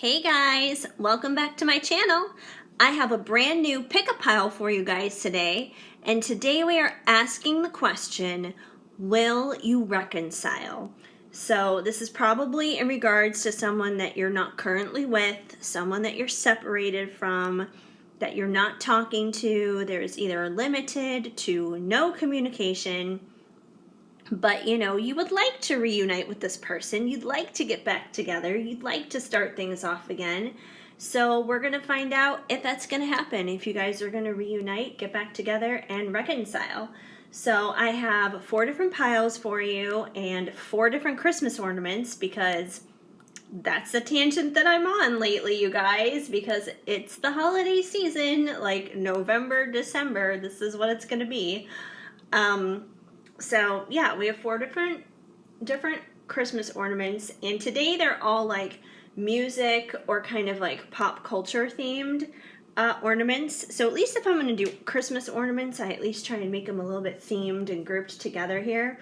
Hey guys, welcome back to my channel. I have a brand new pick-a pile for you guys today, and today we are asking the question, will you reconcile? So this is probably in regards to someone that you're not currently with, someone that you're separated from, that you're not talking to. There's either limited to no communication, but you would like to reunite with this person. You'd like to get back together. You'd like to start things off again. So we're going to find out if that's going to happen, if you guys are going to reunite, get back together, and reconcile. So I have 4 different piles for you and 4 different Christmas ornaments, because that's the tangent that I'm on lately, you guys, because it's the holiday season, like November, December. This is what it's going to be. So yeah, we have 4 different Christmas ornaments, and today they're all like music or kind of like pop culture themed ornaments. So at least if I'm going to do Christmas ornaments, I at least try and make them a little bit themed and grouped together here.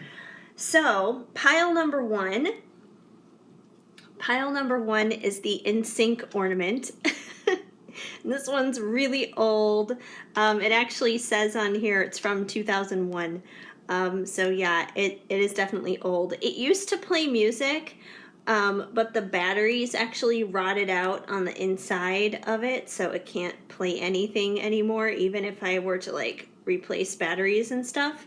So pile number one is the NSYNC ornament. This one's really old. It actually says on here it's from 2001. So yeah, it is definitely old. It used to play music, but the batteries actually rotted out on the inside of it, so it can't play anything anymore, even if I were to like replace batteries and stuff.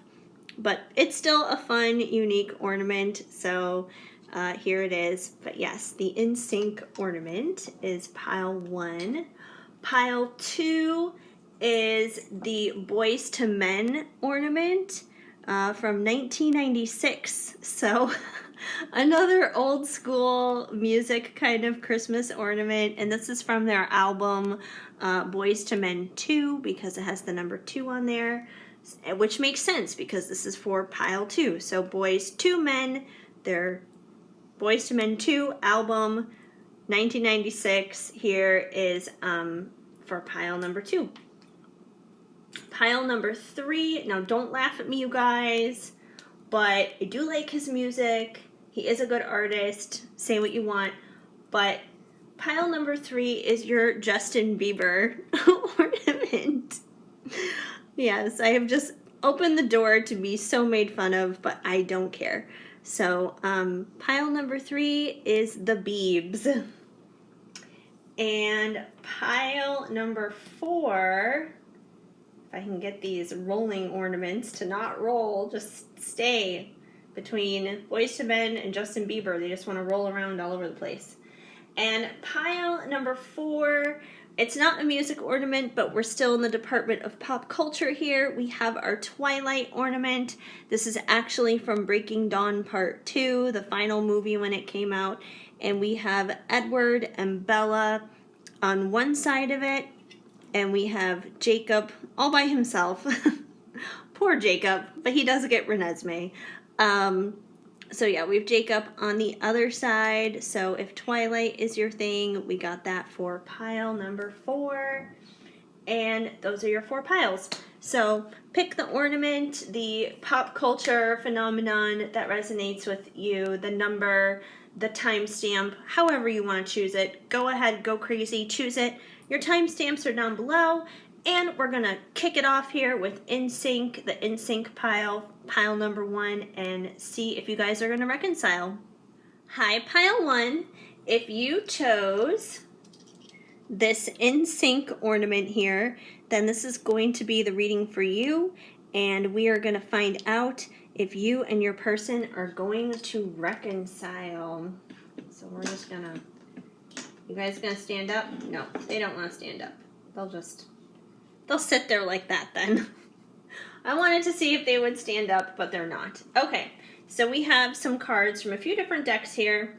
But it's still a fun, unique ornament, so here it is. But yes, the NSYNC ornament is pile 1. Pile 2 is the Boys to Men ornament from 1996. So another old school music kind of Christmas ornament. And this is from their album Boys to Men 2, because it has the number 2 on there, which makes sense because this is for pile 2. So Boys to Men, their Boys to Men 2 album, 1996. Here is for pile number 2. Pile number 3, now don't laugh at me, you guys, but I do like his music. He is a good artist. Say what you want. But pile number 3 is your Justin Bieber ornament. Yes, I have just opened the door to be so made fun of, but I don't care. So pile number 3 is the Biebs. And pile number 4, if I can get these rolling ornaments to not roll, just stay between Boyz II Men and Justin Bieber. They just want to roll around all over the place. And pile number 4, it's not a music ornament, but we're still in the department of pop culture here. We have our Twilight ornament. This is actually from Breaking Dawn Part 2, the final movie when it came out. And we have Edward and Bella on one side of it, and we have Jacob all by himself. Poor Jacob, but he does get Renesmee. So yeah, we have Jacob on the other side. So if Twilight is your thing, we got that for pile number 4. And those are your 4 piles. So pick the ornament, the pop culture phenomenon that resonates with you, the number, the timestamp, however you want to choose it. Go ahead, go crazy, choose it. Your timestamps are down below. And we're going to kick it off here with NSYNC, the NSYNC pile number 1, and see if you guys are going to reconcile. Hi, pile 1. If you chose this NSYNC ornament here, then this is going to be the reading for you, and we are going to find out if you and your person are going to reconcile. So we're just going to, you guys going to stand up? No, they don't want to stand up. They'll sit there like that then. I wanted to see if they would stand up, but they're not. Okay, so we have some cards from a few different decks here.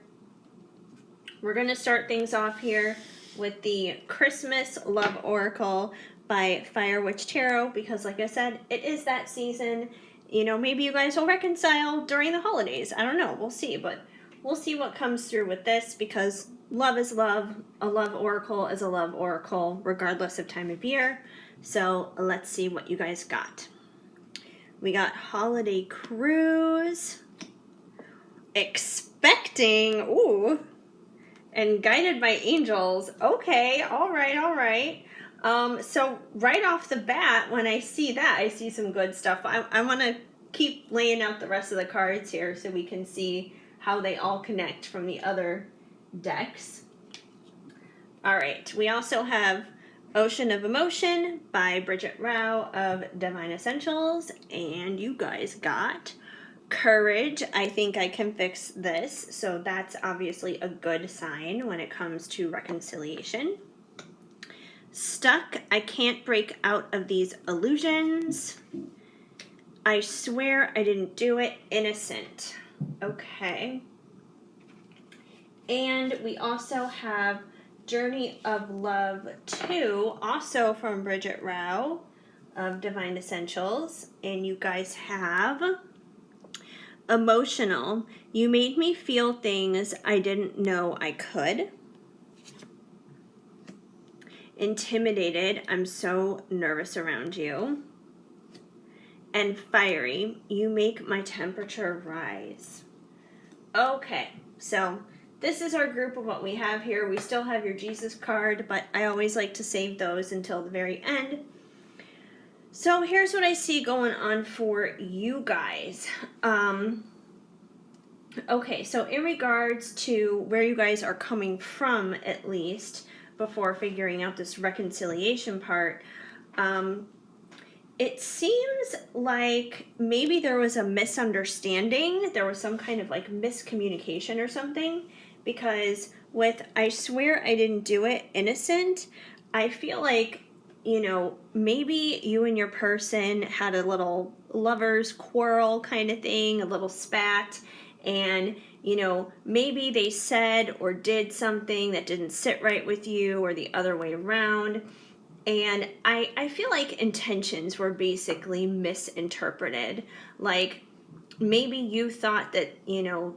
We're going to start things off here with the Christmas Love Oracle by Fire Witch Tarot, because like I said, it is that season. You know, maybe you guys will reconcile during the holidays. I don't know. We'll see, but we'll see what comes through with this, because love is love. A love oracle is a love oracle, regardless of time of year. So let's see what you guys got. We got Holiday Cruise. Expecting And guided by angels. Okay, all right. So right off the bat, when I see that, I see some good stuff. I want to keep laying out the rest of the cards here so we can see how they all connect from the other decks. All right, we also have Ocean of Emotion by Bridget Rao of Divine Essentials, and you guys got Courage. I think I can fix this, so that's obviously a good sign when it comes to reconciliation. Stuck. I can't break out of these illusions. I swear I didn't do it. Innocent. Okay. And we also have Journey of Love 2, also from Bridget Rao of Divine Essentials. And you guys have Emotional. You made me feel things I didn't know I could. Intimidated. I'm so nervous around you. And Fiery. You make my temperature rise. Okay, so this is our group of what we have here. We still have your Jesus card, but I always like to save those until the very end. So here's what I see going on for you guys. Okay, so in regards to where you guys are coming from, at least, before figuring out this reconciliation part, it seems like maybe there was a misunderstanding. There was some kind of like miscommunication or something, because with I swear I didn't do it, innocent, I feel like, you know, maybe you and your person had a little lovers quarrel kind of thing, a little spat, and, you know, maybe they said or did something that didn't sit right with you or the other way around. And I feel like intentions were basically misinterpreted. Like, maybe you thought that, you know,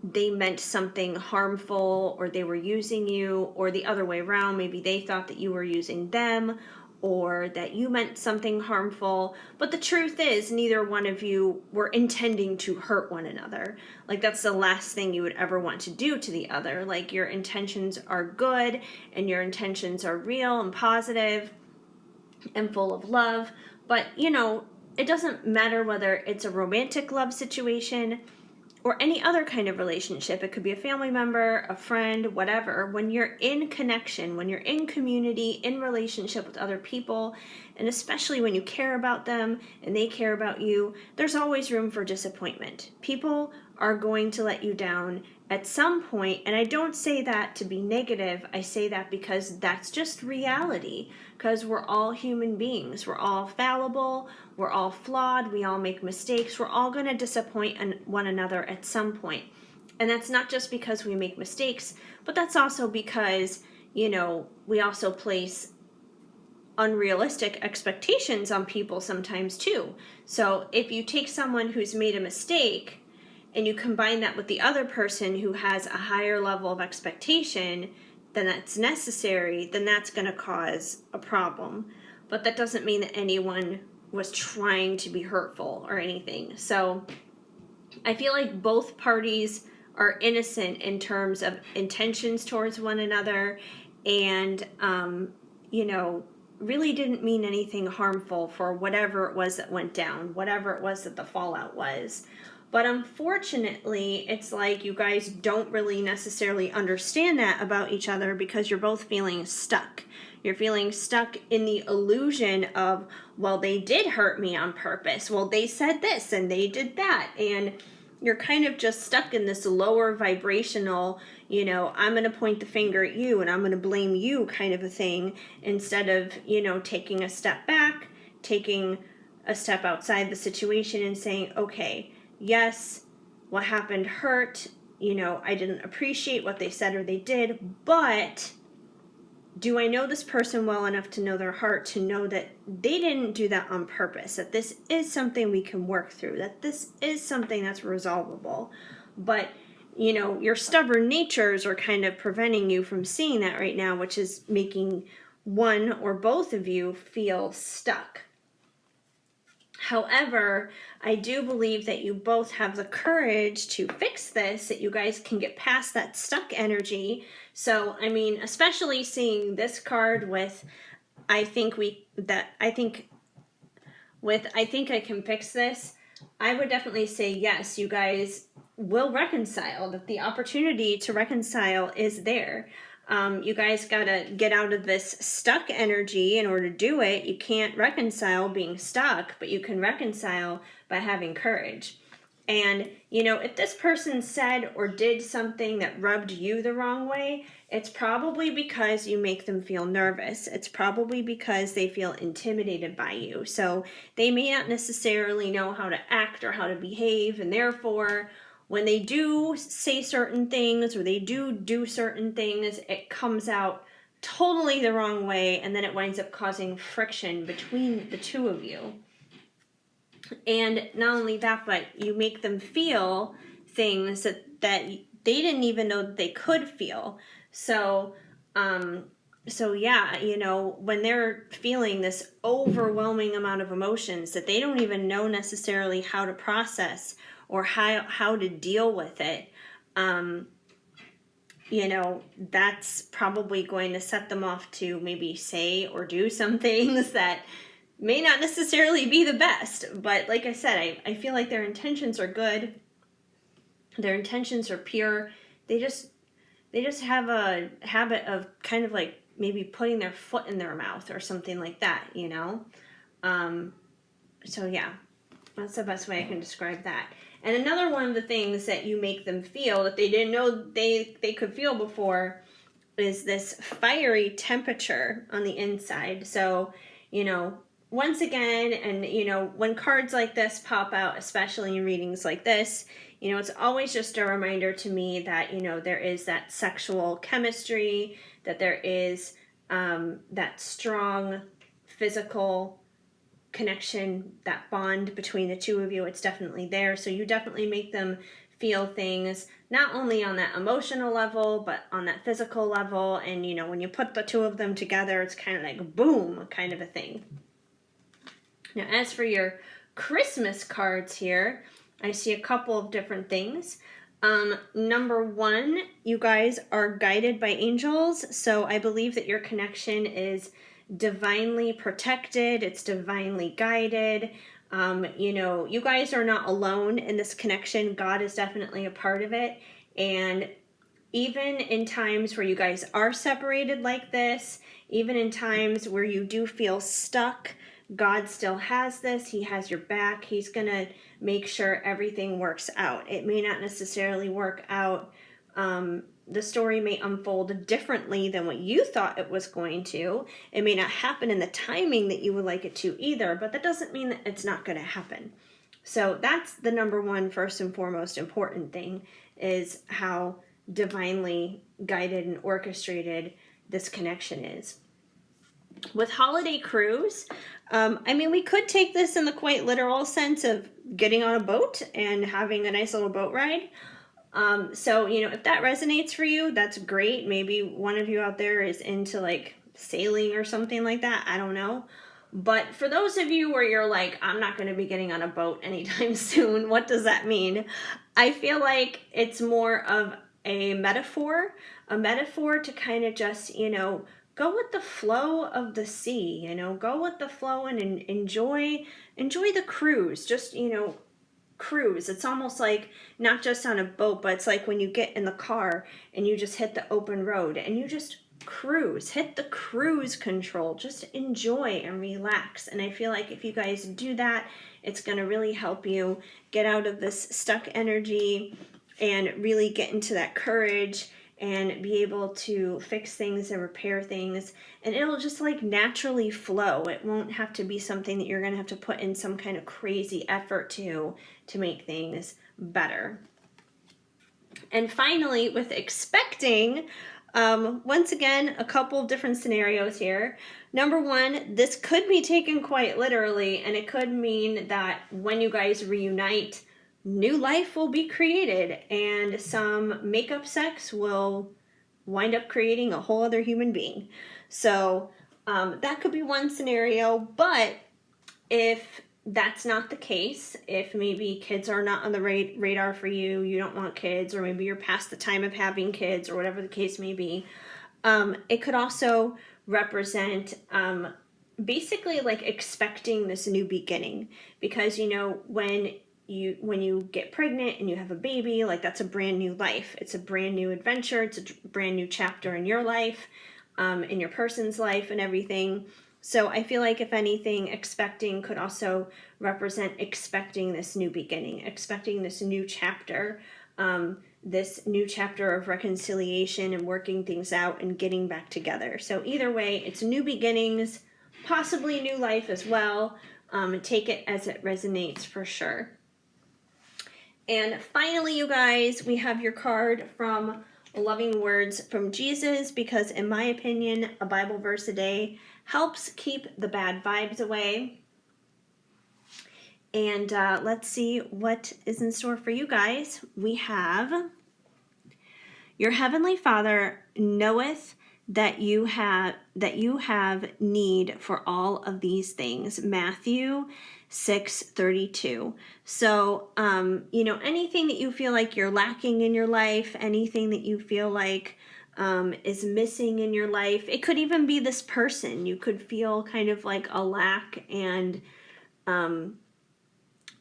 they meant something harmful, or they were using you, or the other way around. Maybe they thought that you were using them, or that you meant something harmful. But the truth is, neither one of you were intending to hurt one another. Like, that's the last thing you would ever want to do to the other. Like, your intentions are good, and your intentions are real and positive and full of love. But, you know, it doesn't matter whether it's a romantic love situation or any other kind of relationship. It could be a family member, a friend, whatever. When you're in connection, when you're in community, in relationship with other people, and especially when you care about them and they care about you, there's always room for disappointment. People are going to let you down at some point, and I don't say that to be negative. I say that because that's just reality, because we're all human beings. We're all fallible. We're all flawed. We all make mistakes. We're all going to disappoint one another at some point. And that's not just because we make mistakes, but that's also because, you know, we also place unrealistic expectations on people sometimes too. So if you take someone who's made a mistake and you combine that with the other person who has a higher level of expectation than that's necessary, then that's going to cause a problem. But that doesn't mean that anyone was trying to be hurtful or anything. So I feel like both parties are innocent in terms of intentions towards one another, and, you know, really didn't mean anything harmful for whatever it was that went down, whatever it was that the fallout was. But unfortunately, it's like you guys don't really necessarily understand that about each other, because you're both feeling stuck. You're feeling stuck in the illusion of, well, they did hurt me on purpose. Well, they said this and they did that. And you're kind of just stuck in this lower vibrational, you know, I'm going to point the finger at you and I'm going to blame you kind of a thing, instead of, you know, taking a step back, taking a step outside the situation and saying, okay, yes, what happened hurt, you know, I didn't appreciate what they said or they did, but do I know this person well enough to know their heart, to know that they didn't do that on purpose, that this is something we can work through, that this is something that's resolvable. But, you know, your stubborn natures are kind of preventing you from seeing that right now, which is making one or both of you feel stuck. However, I do believe that you both have the courage to fix this, that you guys can get past that stuck energy. So, I mean, especially seeing this card with, I think I can fix this. I would definitely say yes, you guys will reconcile, that the opportunity to reconcile is there. You guys gotta get out of this stuck energy in order to do it. You can't reconcile being stuck, but you can reconcile by having courage. And, if this person said or did something that rubbed you the wrong way, it's probably because you make them feel nervous. It's probably because they feel intimidated by you. So they may not necessarily know how to act or how to behave, and therefore, when they do say certain things or they do certain things, it comes out totally the wrong way, and then it winds up causing friction between the two of you. And not only that, but you make them feel things that they didn't even know that they could feel. So yeah, when they're feeling this overwhelming amount of emotions that they don't even know necessarily how to process or how to deal with it, that's probably going to set them off to maybe say or do some things that may not necessarily be the best. But like I said, I feel like their intentions are good. Their intentions are pure. They just have a habit of kind of like maybe putting their foot in their mouth or something like that, So yeah, that's the best way I can describe that. And another one of the things that you make them feel that they didn't know they could feel before is this fiery temperature on the inside. So, once again, and when cards like this pop out, especially in readings like this, it's always just a reminder to me that there is that sexual chemistry, that there is that strong physical connection, that bond between the two of you. It's definitely there. So you definitely make them feel things not only on that emotional level, but on that physical level. And when you put the two of them together, it's kind of like boom kind of a thing. Now, as for your Christmas cards here, I see a couple of different things. Number one, you guys are guided by angels. So I believe that your connection is divinely protected. It's divinely guided. You guys are not alone in this connection. God is definitely a part of it. And even in times where you guys are separated like this, even in times where you do feel stuck, God still has this. He has your back. He's going to make sure everything works out. It may not necessarily work out. The story may unfold differently than what you thought it was going to. It may not happen in the timing that you would like it to either, but that doesn't mean that it's not going to happen. So that's the number one, first and foremost important thing, is how divinely guided and orchestrated this connection is. With holiday cruise, we could take this in the quite literal sense of getting on a boat and having a nice little boat ride. So, if that resonates for you, that's great. Maybe one of you out there is into like sailing or something like that. I don't know. But for those of you where you're like, I'm not going to be getting on a boat anytime soon, what does that mean? I feel like it's more of a metaphor to kind of just, go with the flow of the sea, go with the flow and enjoy the cruise. Just, cruise. It's almost like not just on a boat, but it's like when you get in the car and you just hit the open road and you just cruise, hit the cruise control, just enjoy and relax. And I feel like if you guys do that, it's going to really help you get out of this stuck energy and really get into that courage and be able to fix things and repair things, and it'll just like naturally flow. It won't have to be something that you're going to have to put in some kind of crazy effort to make things better. And finally, with expecting, once again, a couple of different scenarios here. Number one, this could be taken quite literally, and it could mean that when you guys reunite, new life will be created, and some make-up sex will wind up creating a whole other human being. So that could be one scenario. But if that's not the case, if maybe kids are not on the radar for you, you don't want kids, or maybe you're past the time of having kids, or whatever the case may be, it could also represent basically like expecting this new beginning, because when you get pregnant and you have a baby, like that's a brand new life. It's a brand new adventure. It's a brand new chapter in your life, in your person's life and everything. So I feel like if anything, expecting could also represent expecting this new beginning, expecting this new chapter, this new chapter of reconciliation and working things out and getting back together. So either way, it's new beginnings, possibly new life as well. Take it as it resonates for sure. And finally, you guys, we have your card from Loving Words from Jesus, because in my opinion, a Bible verse a day helps keep the bad vibes away. And let's see what is in store for you guys. We have, your heavenly Father knoweth that you have need for all of these things. Matthew 6:32. So, anything that you feel like you're lacking in your life, anything that you feel like is missing in your life. It could even be this person. You could feel kind of like a lack and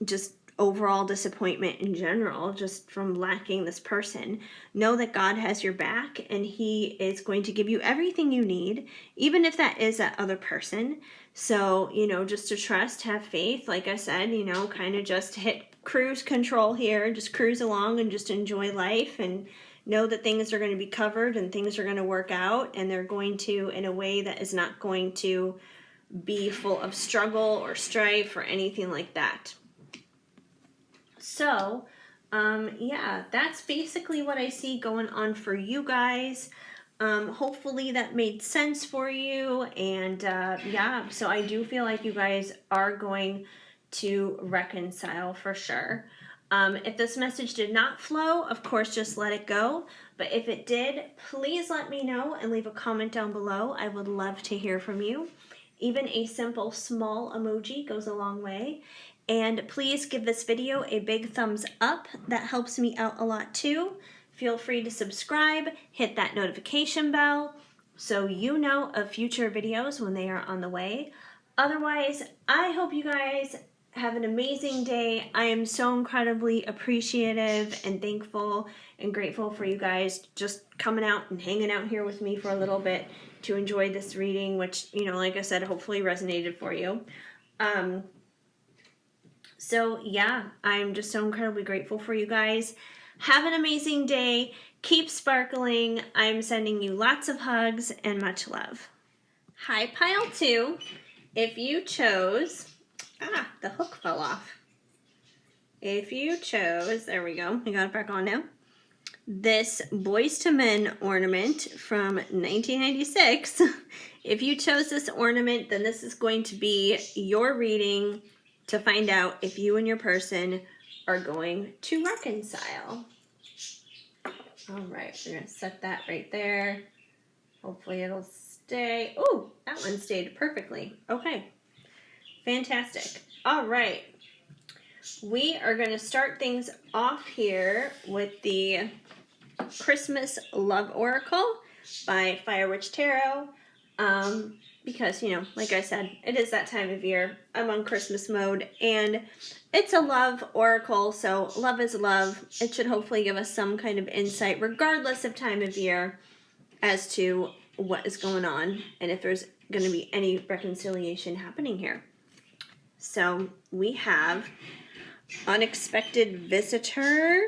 just overall disappointment in general, just from lacking this person. Know that God has your back, and He is going to give you everything you need, even if that is that other person. So, just to trust, have faith, like I said, kind of just hit cruise control here, just cruise along and just enjoy life, and know that things are going to be covered and things are going to work out, and they're going to in a way that is not going to be full of struggle or strife or anything like that. So, that's basically what I see going on for you guys. Hopefully that made sense for you. And so I do feel like you guys are going to reconcile for sure. If this message did not flow, of course, just let it go. But if it did, please let me know and leave a comment down below. I would love to hear from you. Even a simple small emoji goes a long way. And please give this video a big thumbs up. That helps me out a lot too. Feel free to subscribe, hit that notification bell so you know of future videos when they are on the way. Otherwise, I hope you guys have an amazing day. I am so incredibly appreciative and thankful and grateful for you guys just coming out and hanging out here with me for a little bit to enjoy this reading, which, like I said, hopefully resonated for you. So yeah, I'm just so incredibly grateful for you guys. Have an amazing day. Keep sparkling. I'm sending you lots of hugs and much love. Hi, Pile 2. If you chose... the hook fell off. If you chose... There we go. I got it back on now. This Boys to Men ornament from 1996. If you chose this ornament, then this is going to be your reading to find out if you and your person are going to reconcile. All right, we're going to set that right there. Hopefully it'll stay. Oh, that one stayed perfectly. Okay, fantastic. All right, we are going to start things off here with the Christmas Love Oracle by Fire Witch Tarot. Because, like I said, it is that time of year. I'm on Christmas mode, and it's a love oracle, so love is love. It should hopefully give us some kind of insight, regardless of time of year, as to what is going on, and if there's going to be any reconciliation happening here. So, we have Unexpected Visitor,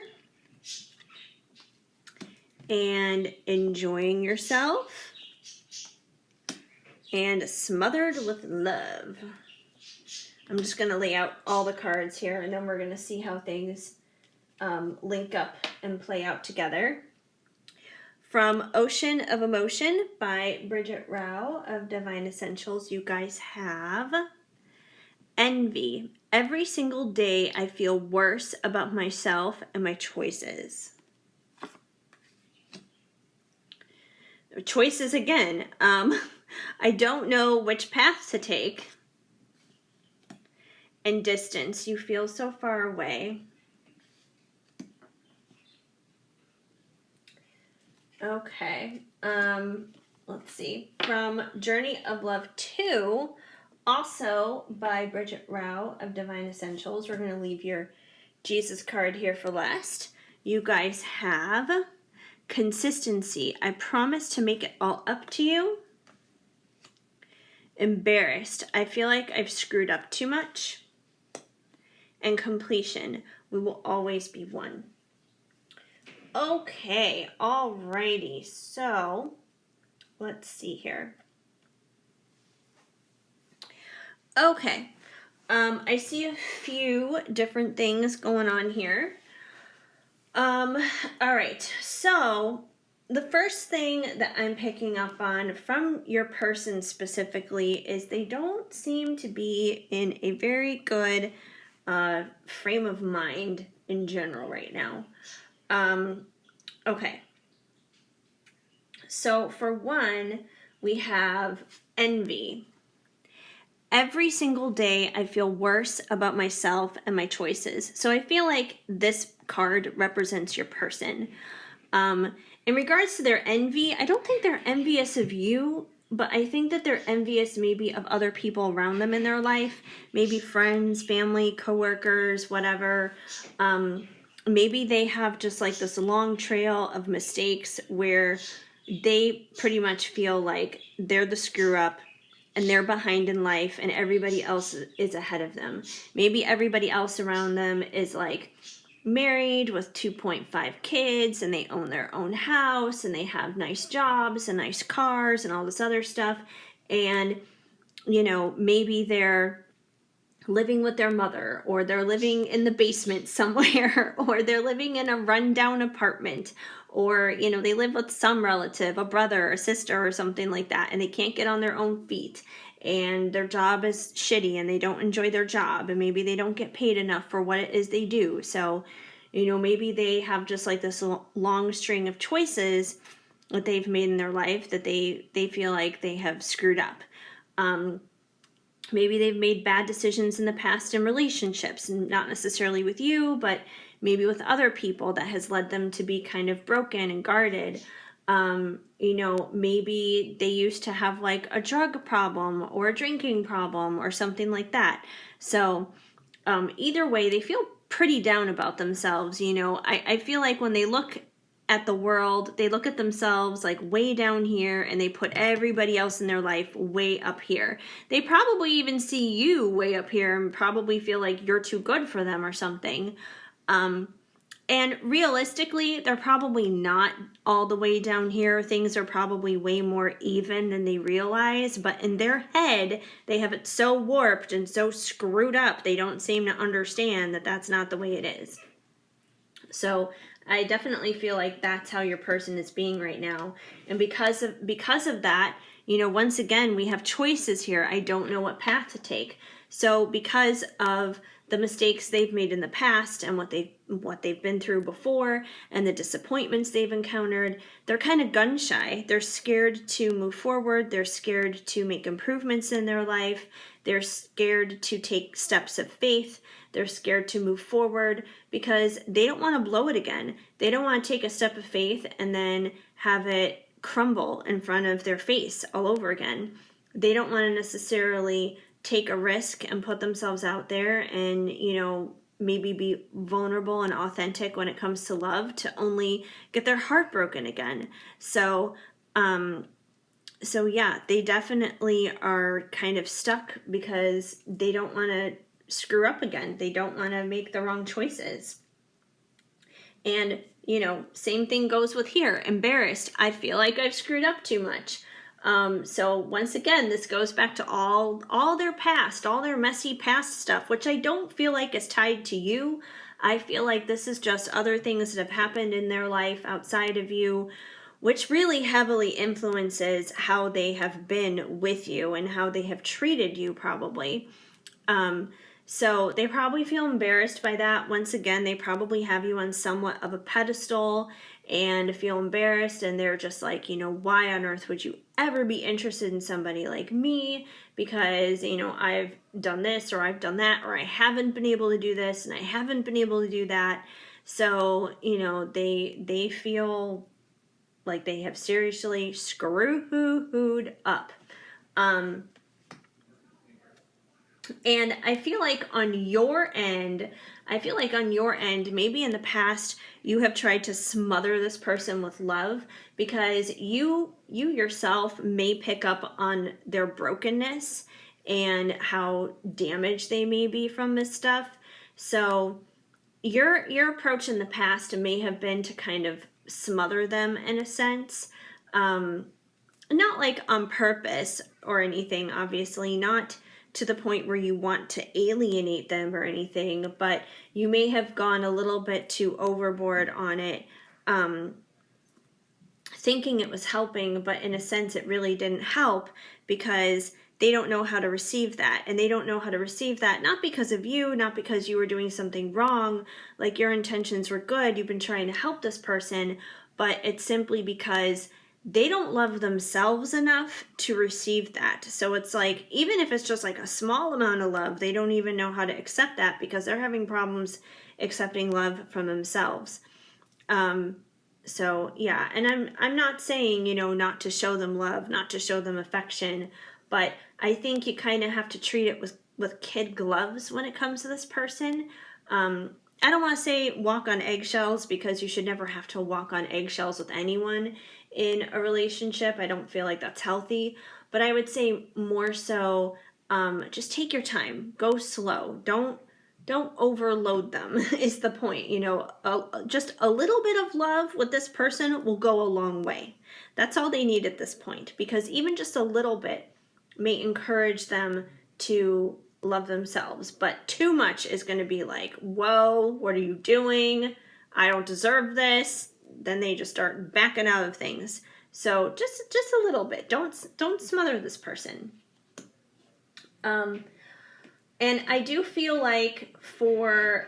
and Enjoying Yourself, and Smothered with Love. I'm just going to lay out all the cards here, and then we're going to see how things link up and play out together. From Ocean of Emotion by Bridget Rao of Divine Essentials, you guys have Envy. Every single day I feel worse about myself and my choices. Choices again. I don't know which path to take. and distance. You feel so far away. Okay. Let's see. From Journey of Love 2, also by Bridget Rao of Divine Essentials. We're going to leave your Jesus card here for last. You guys have consistency. I promise to make it all up to you. Embarrassed. I feel like I've screwed up too much. And completion. We will always be one. Okay, alrighty. So, let's see here. Okay. I see a few different things going on here. All right. So, the first thing that I'm picking up on from your person specifically is they don't seem to be in a very good frame of mind in general right now. Okay. So, for one, we have envy. Every single day, I feel worse about myself and my choices. So I feel like this card represents your person. In regards to their envy, I don't think they're envious of you, but I think that they're envious maybe of other people around them in their life, maybe friends, family, coworkers, whatever. Maybe they have just like this long trail of mistakes where they pretty much feel like they're the screw up and they're behind in life and everybody else is ahead of them. Maybe everybody else around them is like married with 2.5 kids and they own their own house and they have nice jobs and nice cars and all this other stuff. And, you know, maybe they're living with their mother, or they're living in the basement somewhere, or they're living in a rundown apartment, or, you know, they live with some relative, a brother or sister or something like that, and they can't get on their own feet, and their job is shitty and they don't enjoy their job, and maybe they don't get paid enough for what it is they do. So, you know, maybe they have just like this long string of choices that they've made in their life that they feel like they have screwed up. Maybe they've made bad decisions in the past in relationships, not necessarily with you, but maybe with other people, that has led them to be kind of broken and guarded. You know, maybe they used to have like a drug problem or a drinking problem or something like that. So either way, they feel pretty down about themselves. You know, I feel like when they look at the world, they look at themselves like way down here and they put everybody else in their life way up here. They probably even see you way up here and probably feel like you're too good for them or something. And realistically, they're probably not all the way down here. Things are probably way more even than they realize, but in their head, they have it so warped and so screwed up, they don't seem to understand that that's not the way it is. So I definitely feel like that's how your person is being right now. And because of that, you know, once again, we have choices here. I don't know what path to take. So because of the mistakes they've made in the past and what they've been through before and the disappointments they've encountered, they're kind of gun shy. They're scared to move forward. They're scared to make improvements in their life. They're scared to take steps of faith. They're scared to move forward because they don't want to blow it again. They don't want to take a step of faith and then have it crumble in front of their face all over again. They don't want to necessarily take a risk and put themselves out there and, you know, maybe be vulnerable and authentic when it comes to love to only get their heart broken again. So yeah, they definitely are kind of stuck because they don't want to screw up again. They don't want to make the wrong choices. And, you know, same thing goes with here. Embarrassed. I feel like I've screwed up too much. So once again, this goes back to all their past, all their messy past stuff, which I don't feel like is tied to you. I feel like this is just other things that have happened in their life outside of you, which really heavily influences how they have been with you and how they have treated you probably. So they probably feel embarrassed by that. Once again, they probably have you on somewhat of a pedestal and feel embarrassed, and they're just like, why on earth would you ever be interested in somebody like me? Because, I've done this or I've done that, or I haven't been able to do this and I haven't been able to do that. So, they feel like they have seriously screwed up. And I feel like on your end, maybe in the past, you have tried to smother this person with love because you yourself may pick up on their brokenness and how damaged they may be from this stuff. So your approach in the past may have been to kind of smother them in a sense. Not like on purpose or anything, obviously, not to the point where you want to alienate them or anything, but you may have gone a little bit too overboard on it, thinking it was helping, but in a sense it really didn't help because they don't know how to receive that. And they don't know how to receive that not because of you, not because you were doing something wrong, like your intentions were good, you've been trying to help this person, but it's simply because they don't love themselves enough to receive that. So it's like, even if it's just like a small amount of love, they don't even know how to accept that because they're having problems accepting love from themselves. So yeah, and I'm not saying, not to show them love, not to show them affection, but I think you kind of have to treat it with kid gloves when it comes to this person. I don't want to say walk on eggshells because you should never have to walk on eggshells with anyone in a relationship. I don't feel like that's healthy, but I would say more so, just take your time, go slow. Don't overload them is the point. Just a little bit of love with this person will go a long way. That's all they need at this point, because even just a little bit may encourage them to love themselves, but too much is going to be like, whoa, what are you doing? I don't deserve this. Then they just start backing out of things. So just a little bit. Don't smother this person. And I do feel like for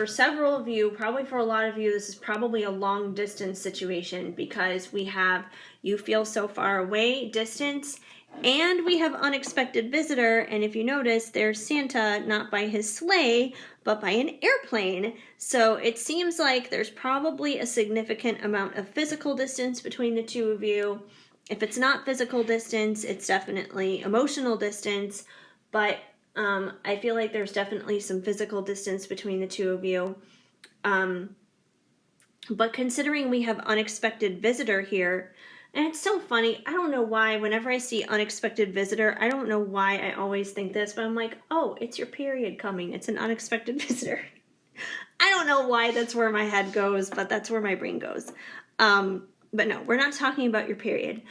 several of you, probably for a lot of you, this is probably a long distance situation because we have you feel so far away, distance, and we have unexpected visitor. And if you notice, there's Santa not by his sleigh, but by an airplane. So it seems like there's probably a significant amount of physical distance between the two of you. If it's not physical distance, it's definitely emotional distance. But I feel like there's definitely some physical distance between the two of you. But considering we have unexpected visitor here, and it's so funny, I don't know why, whenever I see unexpected visitor, I don't know why I always think this, but I'm like, oh, it's your period coming. It's an unexpected visitor. I don't know why that's where my head goes, but that's where my brain goes. But no, we're not talking about your period.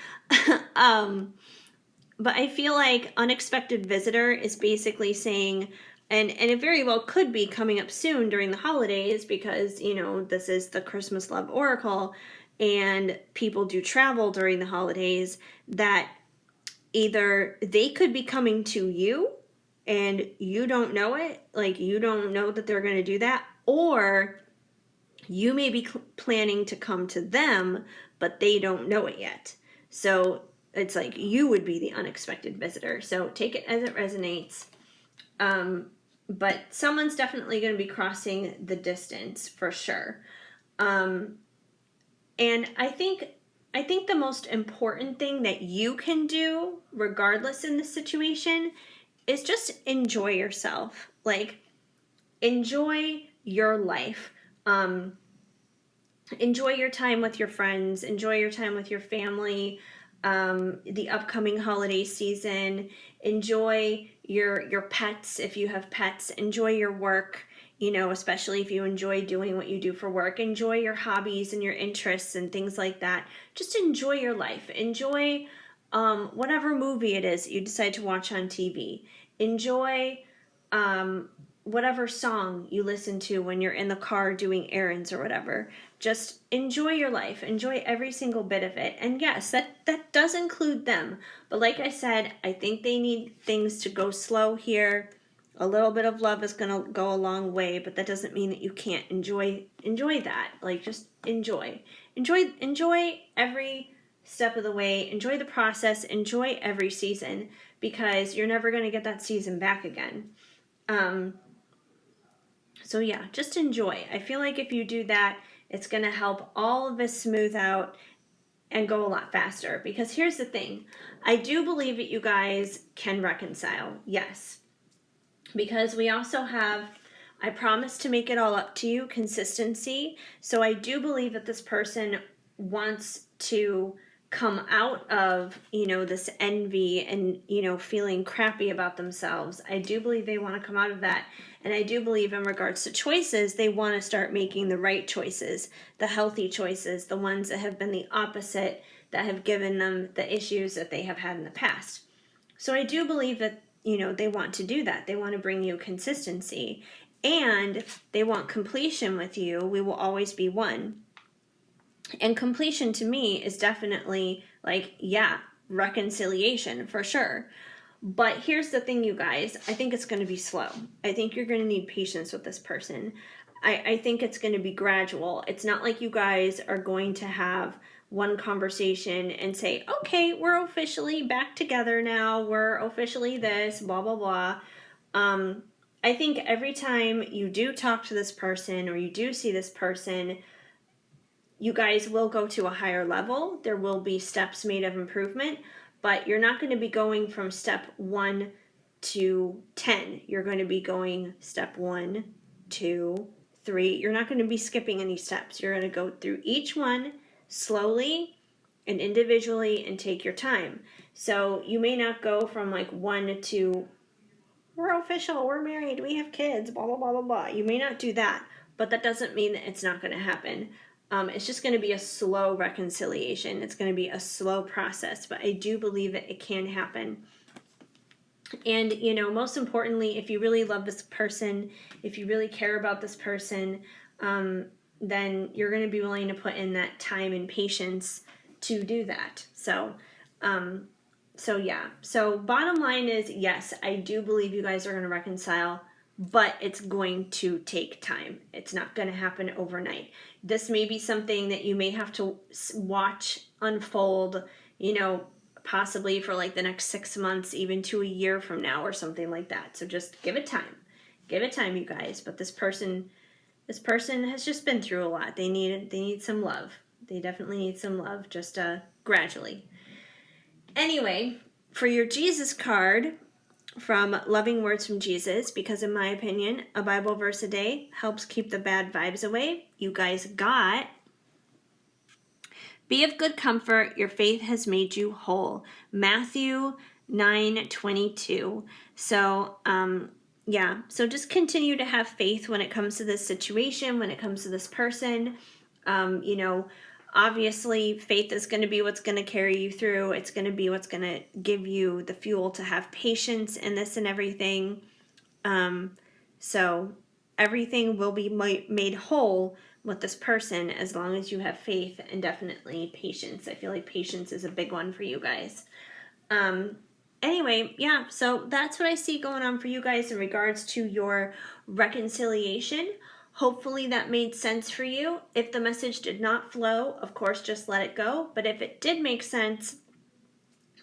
But I feel like unexpected visitor is basically saying, and it very well could be coming up soon during the holidays because, this is the Christmas Love Oracle and people do travel during the holidays, that either they could be coming to you and you don't know it, like you don't know that they're going to do that, or you may be planning to come to them, but they don't know it yet. So it's like you would be the unexpected visitor. So take it as it resonates. But someone's definitely going to be crossing the distance for sure. And I think the most important thing that you can do, regardless in this situation, is just enjoy yourself. Like, enjoy your life. Enjoy your time with your friends. Enjoy your time with your family. The upcoming holiday season. Enjoy your pets if you have pets. Enjoy your work. Especially if you enjoy doing what you do for work. Enjoy your hobbies and your interests and things like that. Just enjoy your life. Enjoy whatever movie it is that you decide to watch on TV. Enjoy whatever song you listen to when you're in the car doing errands or whatever. Just enjoy your life. Enjoy every single bit of it. And yes, that does include them. But like I said, I think they need things to go slow here. A little bit of love is going to go a long way, but that doesn't mean that you can't enjoy that. Like, just enjoy every step of the way, enjoy the process, enjoy every season, because you're never going to get that season back again. So yeah, just enjoy. I feel like if you do that, it's going to help all of this smooth out and go a lot faster. Because here's the thing, I do believe that you guys can reconcile, yes. Because we also have, I promise to make it all up to you, consistency. So I do believe that this person wants to come out of, this envy and, feeling crappy about themselves. I do believe they want to come out of that. And I do believe in regards to choices, they want to start making the right choices, the healthy choices, the ones that have been the opposite, that have given them the issues that they have had in the past. So I do believe that, they want to do that. They want to bring you consistency, and they want completion with you. We will always be one. And completion to me is definitely like, yeah, reconciliation for sure. But here's the thing, you guys. I think it's going to be slow. I think you're going to need patience with this person. I think it's going to be gradual. It's not like you guys are going to have one conversation and say, okay, we're officially back together now. We're officially this, blah, blah, blah. I think every time you do talk to this person or you do see this person, you guys will go to a higher level. There will be steps made of improvement, but you're not going to be going from step 1 to 10. You're going to be going step 1, 2, 3. You're not going to be skipping any steps. You're going to go through each one slowly and individually and take your time. So you may not go from like 1 to, we're official, we're married, we have kids, blah, blah, blah, blah, blah. You may not do that, but that doesn't mean that it's not going to happen. It's just going to be a slow reconciliation. It's going to be a slow process, but I do believe that it can happen. And, most importantly, if you really love this person, if you really care about this person, then you're going to be willing to put in that time and patience to do that. So yeah. So bottom line is, yes, I do believe you guys are going to reconcile, but it's going to take time. It's not going to happen overnight. This may be something that you may have to watch unfold, possibly for like the next 6 months, even to a year from now or something like that. So just give it time. Give it time, you guys. But this person has just been through a lot. They need some love. They definitely need some love, just gradually. Anyway, for your Jesus card from Loving Words from Jesus, because in my opinion, a Bible verse a day helps keep the bad vibes away, you guys got, be of good comfort, your faith has made you whole. Matthew 9:22. So, so just continue to have faith when it comes to this situation, when it comes to this person. Obviously, faith is going to be what's going to carry you through. It's going to be what's going to give you the fuel to have patience in this and everything. So everything will be made whole with this person as long as you have faith and definitely patience. I feel like patience is a big one for you guys. Anyway, yeah, so that's what I see going on for you guys in regards to your reconciliation. Hopefully that made sense for you. If the message did not flow, of course, just let it go. But if it did make sense,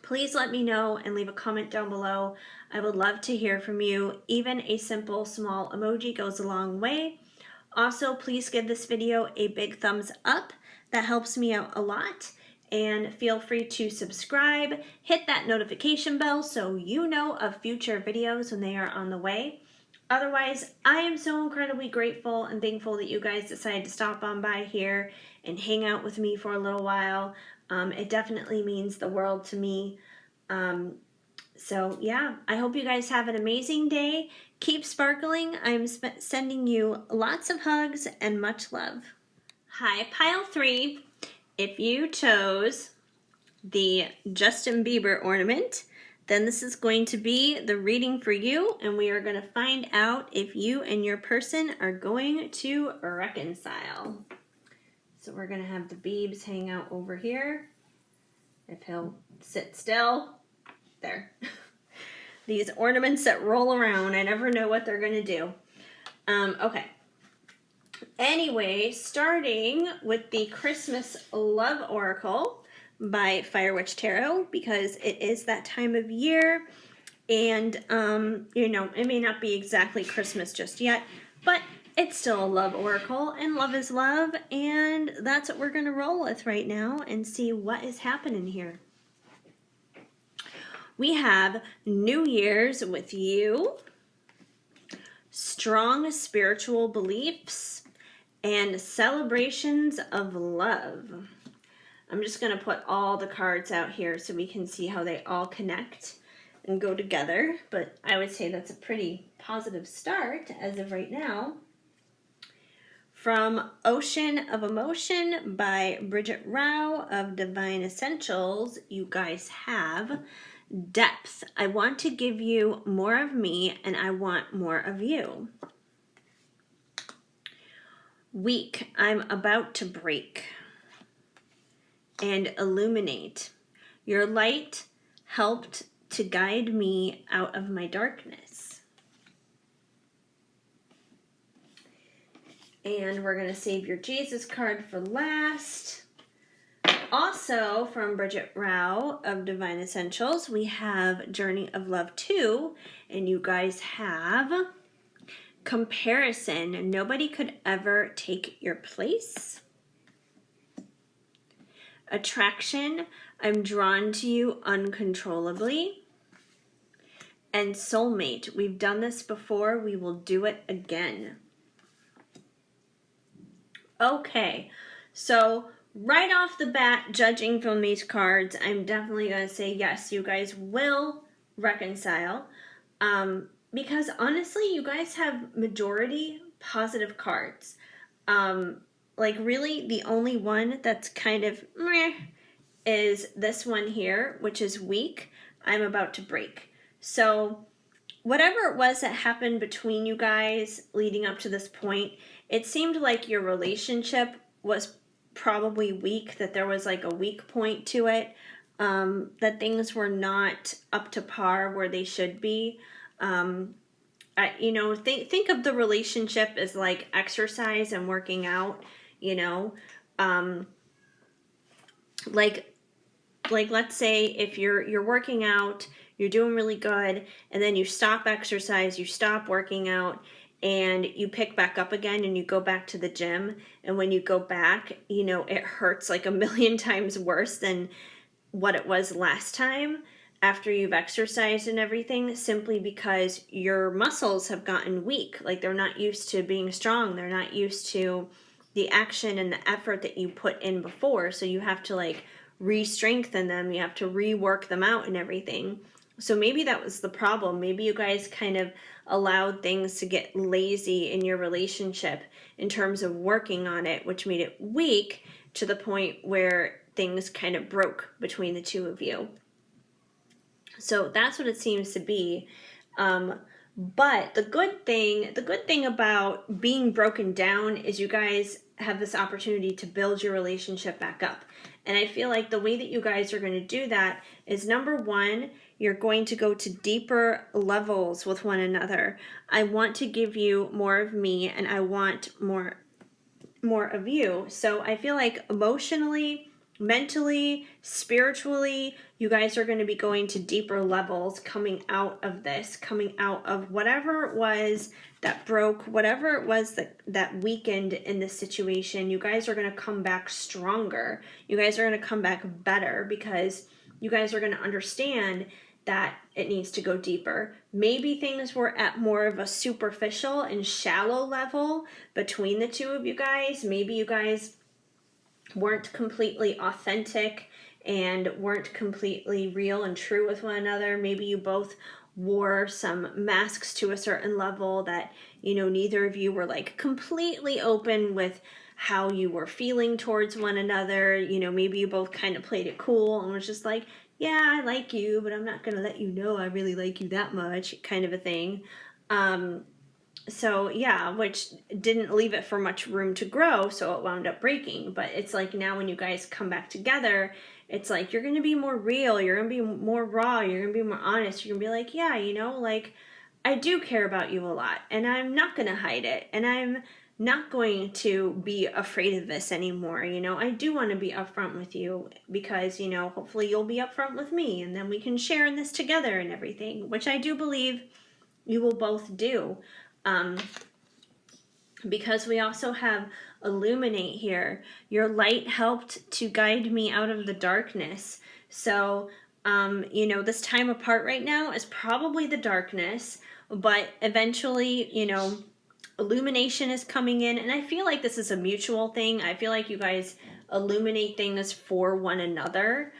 please let me know and leave a comment down below. I would love to hear from you. Even a simple small emoji goes a long way. Also, please give this video a big thumbs up. That helps me out a lot. And feel free to subscribe, hit that notification bell so you know of future videos when they are on the way. Otherwise, I am so incredibly grateful and thankful that you guys decided to stop on by here and hang out with me for a little while. It definitely means the world to me. So yeah, I hope you guys have an amazing day. Keep sparkling. I'm sending you lots of hugs and much love. Hi, pile 3. If you chose the Justin Bieber ornament, then this is going to be the reading for you, and we are going to find out if you and your person are going to reconcile. So we're going to have the Biebs hang out over here. If he'll sit still. There. These ornaments that roll around, I never know what they're going to do. Okay. Anyway, starting with the Christmas Love Oracle by Fire Witch Tarot, because it is that time of year, and it may not be exactly Christmas just yet, but it's still a love oracle, and love is love, and that's what we're going to roll with right now and see what is happening here. We have New Year's with you, strong spiritual beliefs, and celebrations of love. I'm just going to put all the cards out here so we can see how they all connect and go together, but I would say that's a pretty positive start as of right now. From Ocean of Emotion by Bridget Rao of Divine Essentials, you guys have depth. I want to give you more of me and I want more of you. Weak, I'm about to break. And illuminate. Your light helped to guide me out of my darkness. And we're going to save your Jesus card for last. Also from Bridget Rao of Divine Essentials, we have Journey of Love 2, and you guys have comparison. Nobody could ever take your place. Attraction, I'm drawn to you uncontrollably. And soulmate, we've done this before, we will do it again. Okay, so right off the bat, judging from these cards, I'm definitely going to say yes, you guys will reconcile. Because honestly, you guys have majority positive cards. Like really, the only one that's kind of meh is this one here, which is weak. I'm about to break. So whatever it was that happened between you guys leading up to this point, it seemed like your relationship was probably weak, that there was like a weak point to it, that things were not up to par where they should be. Think of the relationship as like exercise and working out, like let's say if you're working out, you're doing really good, and then you stop exercise, you stop working out, and you pick back up again and you go back to the gym, and when you go back, it hurts like a million times worse than what it was last time after you've exercised and everything, simply because your muscles have gotten weak. Like they're not used to being strong. They're not used to the action and the effort that you put in before. So you have to like re-strengthen them. You have to rework them out and everything. So maybe that was the problem. Maybe you guys kind of allowed things to get lazy in your relationship in terms of working on it, which made it weak to the point where things kind of broke between the two of you. So that's what it seems to be. But the good thing about being broken down is you guys have this opportunity to build your relationship back up. And I feel like the way that you guys are going to do that is, number one, you're going to go to deeper levels with one another. I want to give you more of me and I want more of you. So I feel like emotionally, mentally, spiritually, you guys are going to be going to deeper levels coming out of this, coming out of whatever it was that broke, whatever it was that weakened in this situation. You guys are going to come back stronger. You guys are going to come back better because you guys are going to understand that it needs to go deeper. Maybe things were at more of a superficial and shallow level between the two of you guys. Maybe you guys weren't completely authentic and weren't completely real and true with one another. Maybe you both wore some masks to a certain level that, neither of you were like completely open with how you were feeling towards one another. Maybe you both kind of played it cool and was just like, yeah, I like you, but I'm not going to let you know I really like you that much, kind of a thing. So yeah, which didn't leave it for much room to grow, so it wound up breaking. But it's like now when you guys come back together, it's like you're going to be more real, you're going to be more raw, you're going to be more honest. You're going to be like, yeah, you know, like I do care about you a lot, and I'm not going to hide it, and I'm not going to be afraid of this anymore. You know, I do want to be upfront with you because, you know, hopefully you'll be upfront with me, and then we can share in this together and everything, which I do believe you will both do. Because we also have illuminate here. Your light helped to guide me out of the darkness. So, you know, this time apart right now is probably the darkness, but eventually, you know, illumination is coming in. And I feel like this is a mutual thing. I feel like you guys illuminate things for one another.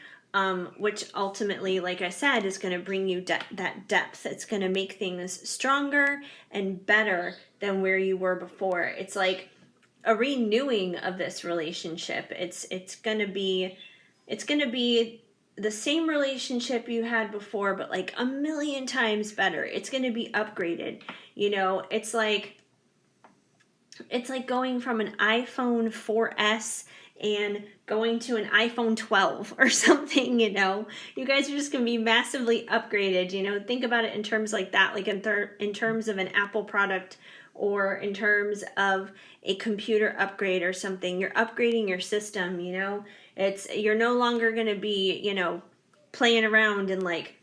Which ultimately, like I said, is going to bring you that depth. It's going to make things stronger and better than where you were before. It's like a renewing of this relationship. It's going to be the same relationship you had before, but like a million times better. It's going to be upgraded. You know, it's like going from an iPhone 4S and going to an iPhone 12 or something, you know. You guys are just going to be massively upgraded, you know. Think about it in terms like that, like in terms of an Apple product or in terms of a computer upgrade or something. You're upgrading your system, you know. You're no longer going to be, you know, playing around in like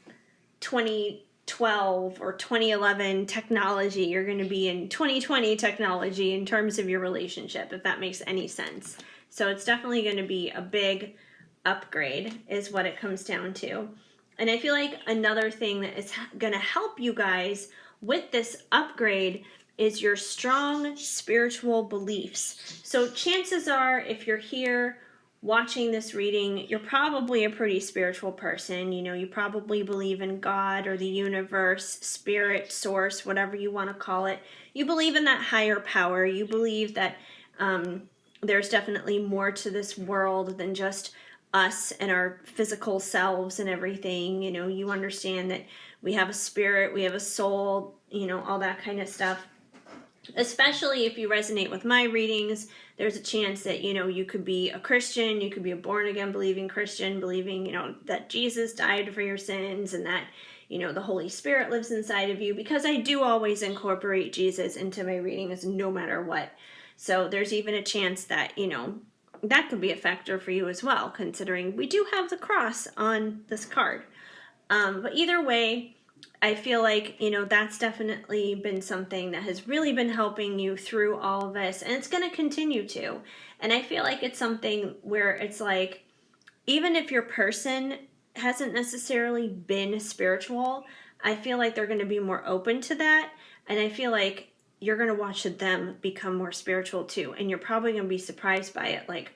2012 or 2011 technology. You're going to be in 2020 technology in terms of your relationship, if that makes any sense. So it's definitely going to be a big upgrade is what it comes down to. And I feel like another thing that is going to help you guys with this upgrade is your strong spiritual beliefs. So chances are, if you're here watching this reading, you're probably a pretty spiritual person. You know, you probably believe in God or the universe, spirit, source, whatever you want to call it. You believe in that higher power. You believe that there's definitely more to this world than just us and our physical selves and everything. You know, you understand that we have a spirit, we have a soul, you know, all that kind of stuff. Especially if you resonate with my readings, there's a chance that, you know, you could be a Christian, you could be a born-again believing Christian, believing, you know, that Jesus died for your sins and that, you know, the Holy Spirit lives inside of you, because I do always incorporate Jesus into my readings no matter what. So there's even a chance that, you know, that could be a factor for you as well, considering we do have the cross on this card. But either way, I feel like, you know, that's definitely been something that has really been helping you through all of this, and it's going to continue to. And I feel like it's something where it's like, even if your person hasn't necessarily been spiritual, I feel like they're going to be more open to that. And I feel like you're going to watch them become more spiritual too. And you're probably going to be surprised by it. Like,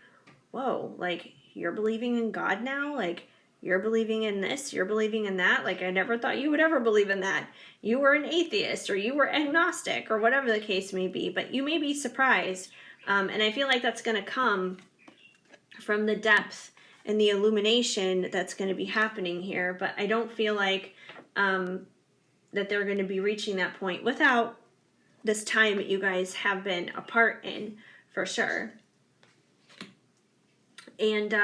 whoa, like you're believing in God now? Like, you're believing in this, you're believing in that. Like, I never thought you would ever believe in that. You were an atheist or you were agnostic or whatever the case may be, but you may be surprised. And I feel like that's going to come from the depth and the illumination that's going to be happening here. But I don't feel like that they're going to be reaching that point without this time that you guys have been apart in, for sure. And,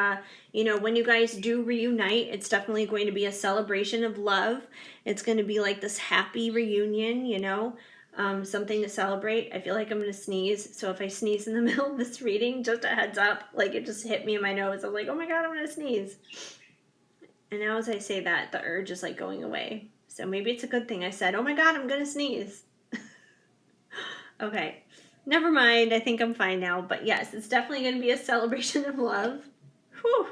you know, when you guys do reunite, it's definitely going to be a celebration of love. It's going to be like this happy reunion, you know, something to celebrate. I feel like I'm going to sneeze. So if I sneeze in the middle of this reading, just a heads up, like it just hit me in my nose. I'm like, oh my God, I'm going to sneeze. And now as I say that, the urge is like going away. So maybe it's a good thing I said, oh my God, I'm going to sneeze. Okay. Never mind. I think I'm fine now. But yes, it's definitely going to be a celebration of love. Whew.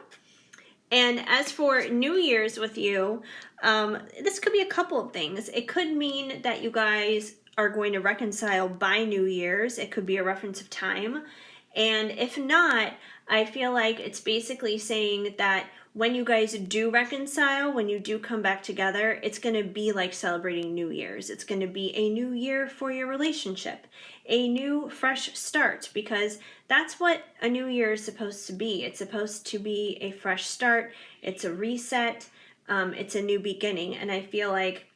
And as for New Year's with you, this could be a couple of things. It could mean that you guys are going to reconcile by New Year's. It could be a reference of time. And if not, I feel like it's basically saying that when you guys do reconcile, when you do come back together, it's going to be like celebrating New Year's. It's going to be a new year for your relationship, a new fresh start, because that's what a new year is supposed to be. It's supposed to be a fresh start. It's a reset. It's a new beginning. And I feel like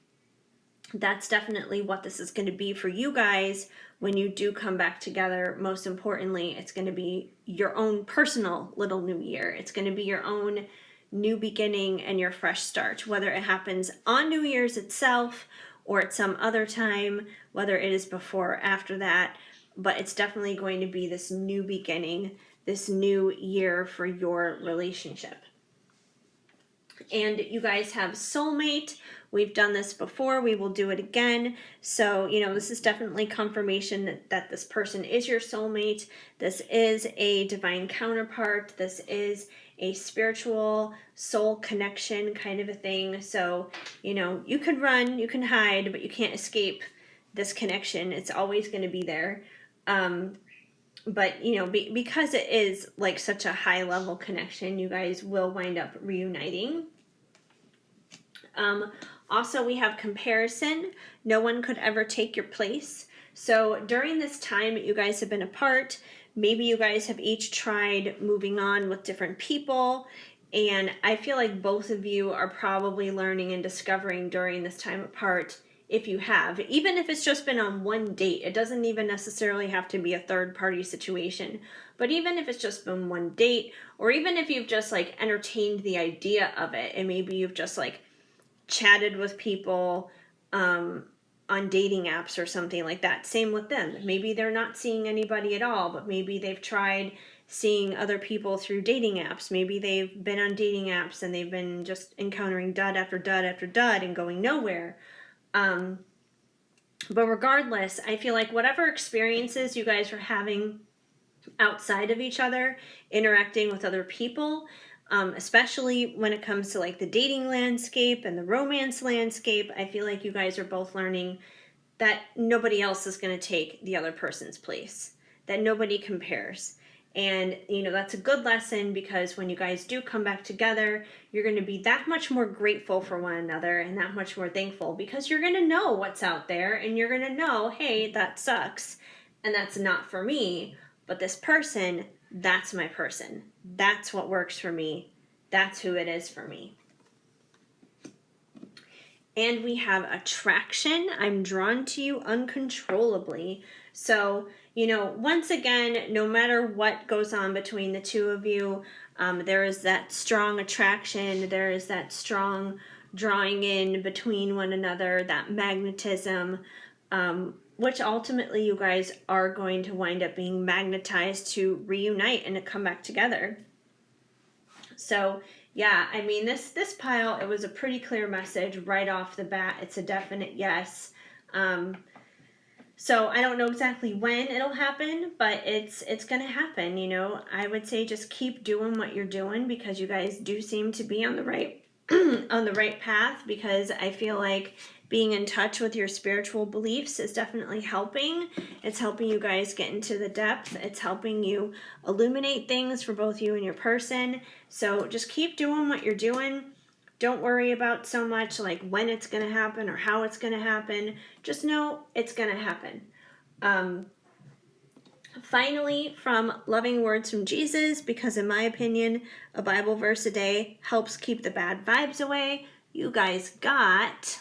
that's definitely what this is going to be for you guys when you do come back together. Most importantly, it's going to be your own personal little new year. It's going to be your own new beginning and your fresh start, whether it happens on New Year's itself or at some other time, whether it is before or after that. But it's definitely going to be this new beginning, this new year for your relationship. And you guys have soulmate. We've done this before. We will do it again. So, this is definitely confirmation that this person is your soulmate. This is a divine counterpart. This is a spiritual soul connection kind of a thing. So, you can run, you can hide, but you can't escape this connection. It's always going to be there. But, because it is like such a high level connection, you guys will wind up reuniting. Also, we have comparison. No one could ever take your place. So during this time you guys have been apart, maybe you guys have each tried moving on with different people. And I feel like both of you are probably learning and discovering during this time apart, if you have, even if it's just been on one date. It doesn't even necessarily have to be a third party situation, but even if it's just been one date, or even if you've just like entertained the idea of it, and maybe you've just like chatted with people on dating apps or something like that. Same with them. Maybe they're not seeing anybody at all, but maybe they've tried seeing other people through dating apps. Maybe they've been on dating apps and they've been just encountering dud after dud after dud and going nowhere. But regardless, I feel like whatever experiences you guys are having outside of each other, interacting with other people, especially when it comes to like the dating landscape and the romance landscape, I feel like you guys are both learning that nobody else is going to take the other person's place, that nobody compares. And, that's a good lesson, because when you guys do come back together, you're going to be that much more grateful for one another and that much more thankful, because you're going to know what's out there and you're going to know, hey, that sucks and that's not for me, but this person, that's my person. That's what works for me. That's who it is for me. And we have attraction. I'm drawn to you uncontrollably. So, once again, no matter what goes on between the two of you, there is that strong attraction. There is that strong drawing in between one another, that magnetism, which ultimately you guys are going to wind up being magnetized to reunite and to come back together. So, yeah, I mean, this pile, it was a pretty clear message right off the bat. It's a definite yes. So I don't know exactly when it'll happen, but it's going to happen. I would say just keep doing what you're doing, because you guys do seem to be on the right on the right path, because I feel like being in touch with your spiritual beliefs is definitely helping. It's helping you guys get into the depth. It's helping you illuminate things for both you and your person. So just keep doing what you're doing. Don't worry about so much like when it's going to happen or how it's going to happen. Just know it's going to happen. Finally, from Loving Words from Jesus, because in my opinion, a Bible verse a day helps keep the bad vibes away, you guys got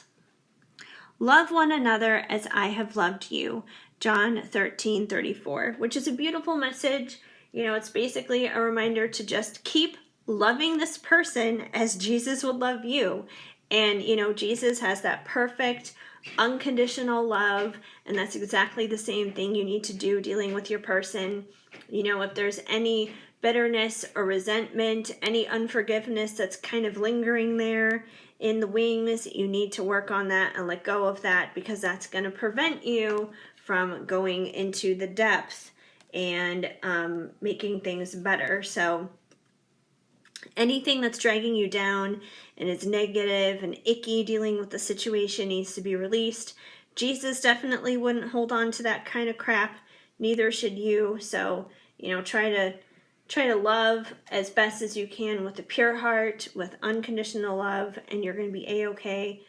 love one another as I have loved you, John 13:34, which is a beautiful message. It's basically a reminder to just keep loving this person as Jesus would love you. And, Jesus has that perfect, unconditional love, and that's exactly the same thing you need to do dealing with your person. If there's any bitterness or resentment, any unforgiveness that's kind of lingering there in the wings, you need to work on that and let go of that, because that's going to prevent you from going into the depth and making things better. So anything that's dragging you down and is negative and icky dealing with the situation needs to be released. Jesus definitely wouldn't hold on to that kind of crap. Neither should you. So, try to love as best as you can with a pure heart, with unconditional love, and you're going to be A-okay.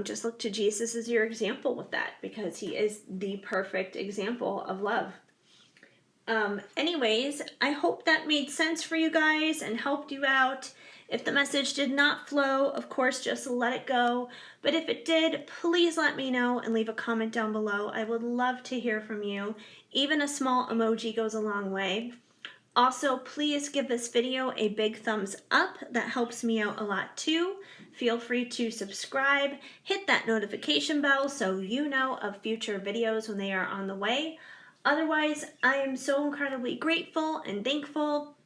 Just look to Jesus as your example with that, because he is the perfect example of love. Anyways, I hope that made sense for you guys and helped you out. If the message did not flow, of course, just let it go. But if it did, please let me know and leave a comment down below. I would love to hear from you. Even a small emoji goes a long way. Also, please give this video a big thumbs up. That helps me out a lot too. Feel free to subscribe, hit that notification bell so you know of future videos when they are on the way. Otherwise, I am so incredibly grateful and thankful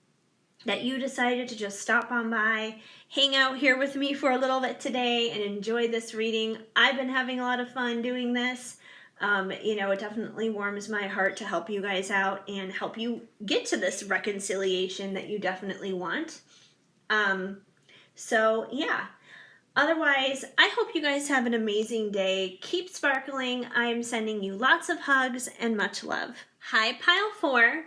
that you decided to just stop on by, hang out here with me for a little bit today, and enjoy this reading. I've been having a lot of fun doing this. It definitely warms my heart to help you guys out and help you get to this reconciliation that you definitely want. Yeah. Otherwise, I hope you guys have an amazing day. Keep sparkling. I'm sending you lots of hugs and much love. Hi, Pile 4.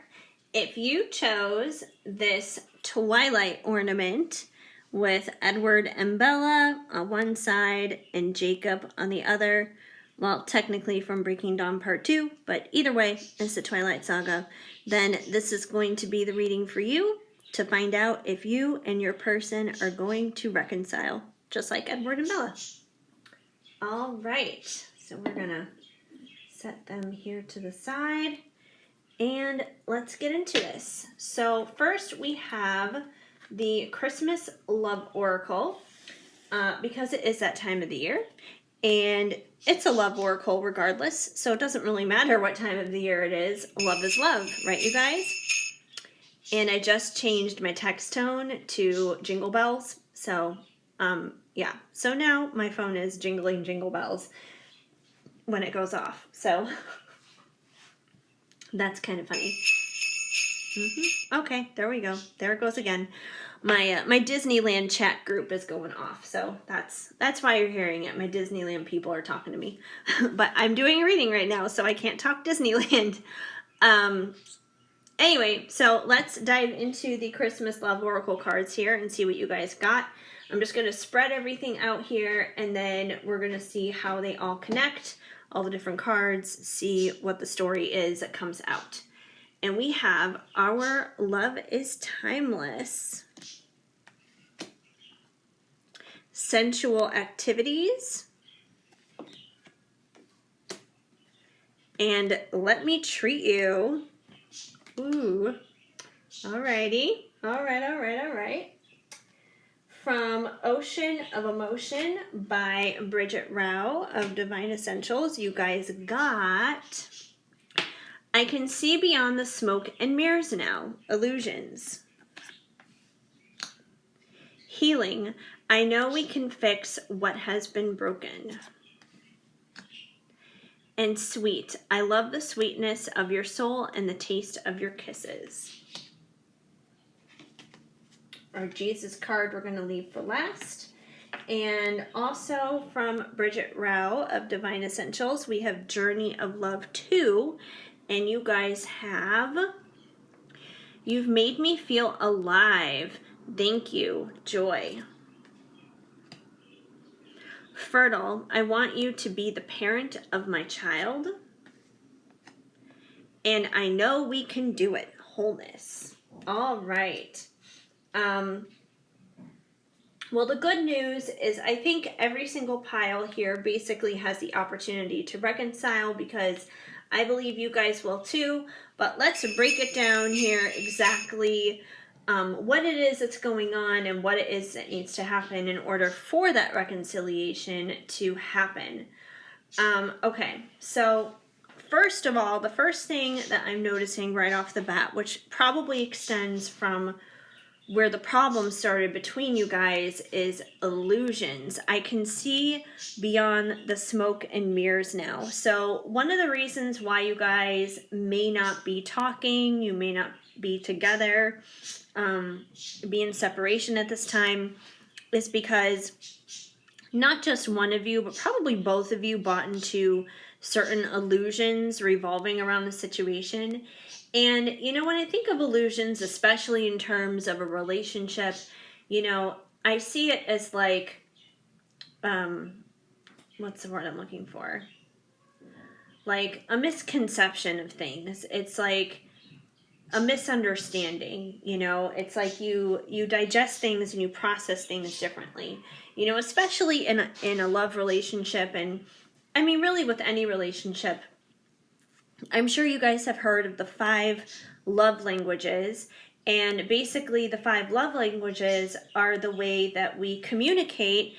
If you chose this Twilight ornament with Edward and Bella on one side and Jacob on the other, well, technically from Breaking Dawn Part 2, but either way, it's the Twilight Saga, then this is going to be the reading for you to find out if you and your person are going to reconcile, just like Edward and Bella. All right, so we're going to set them here to the side, and let's get into this. So first we have the Christmas Love Oracle, because it is that time of the year. And it's a love oracle regardless, so it doesn't really matter what time of the year it is. Love is love, right, you guys? And I just changed my text tone to jingle bells. So, yeah. So now my phone is jingling jingle bells when it goes off. So, that's kind of funny. Okay, there we go. There it goes again. My Disneyland chat group is going off, so that's why you're hearing it. My Disneyland people are talking to me, but I'm doing a reading right now, so I can't talk Disneyland. Anyway, so let's dive into the Christmas Love Oracle cards here and see what you guys got. I'm just going to spread everything out here, and then we're going to see how they all connect, all the different cards, see what the story is that comes out. And we have Our Love is Timeless, Sensual Activities, and Let Me Treat You. Ooh, alrighty. All right. From Ocean of Emotion by Bridget Rao of Divine Essentials, you guys got I Can See Beyond the Smoke and Mirrors Now, Illusions. Healing, I Know We Can Fix What Has Been Broken. And Sweet, I Love the Sweetness of Your Soul and the Taste of Your Kisses. Our Jesus card we're going to leave for last. And also from Bridget Rao of Divine Essentials, we have Journey of Love 2. And you guys have, You've Made Me Feel Alive. Thank you, Joy. Fertile, I Want You to Be the Parent of My Child. And I Know We Can Do It, Wholeness. All right. Well, the good news is I think every single pile here basically has the opportunity to reconcile, because I believe you guys will too. But let's break it down here exactly what it is that's going on and what it is that needs to happen in order for that reconciliation to happen. Okay, so first of all, the first thing that I'm noticing right off the bat, which probably extends from where the problem started between you guys, is illusions. I can see beyond the smoke and mirrors now. So one of the reasons why you guys may not be talking, you may not be together, be in separation at this time, is because not just one of you, but probably both of you bought into certain illusions revolving around the situation. And, when I think of illusions, especially in terms of a relationship, I see it as like, what's the word I'm looking for? Like a misconception of things. It's like a misunderstanding, it's like you digest things and you process things differently, especially in a love relationship. And I mean, really with any relationship, I'm sure you guys have heard of the 5 love languages, And basically, the 5 love languages are the way that we communicate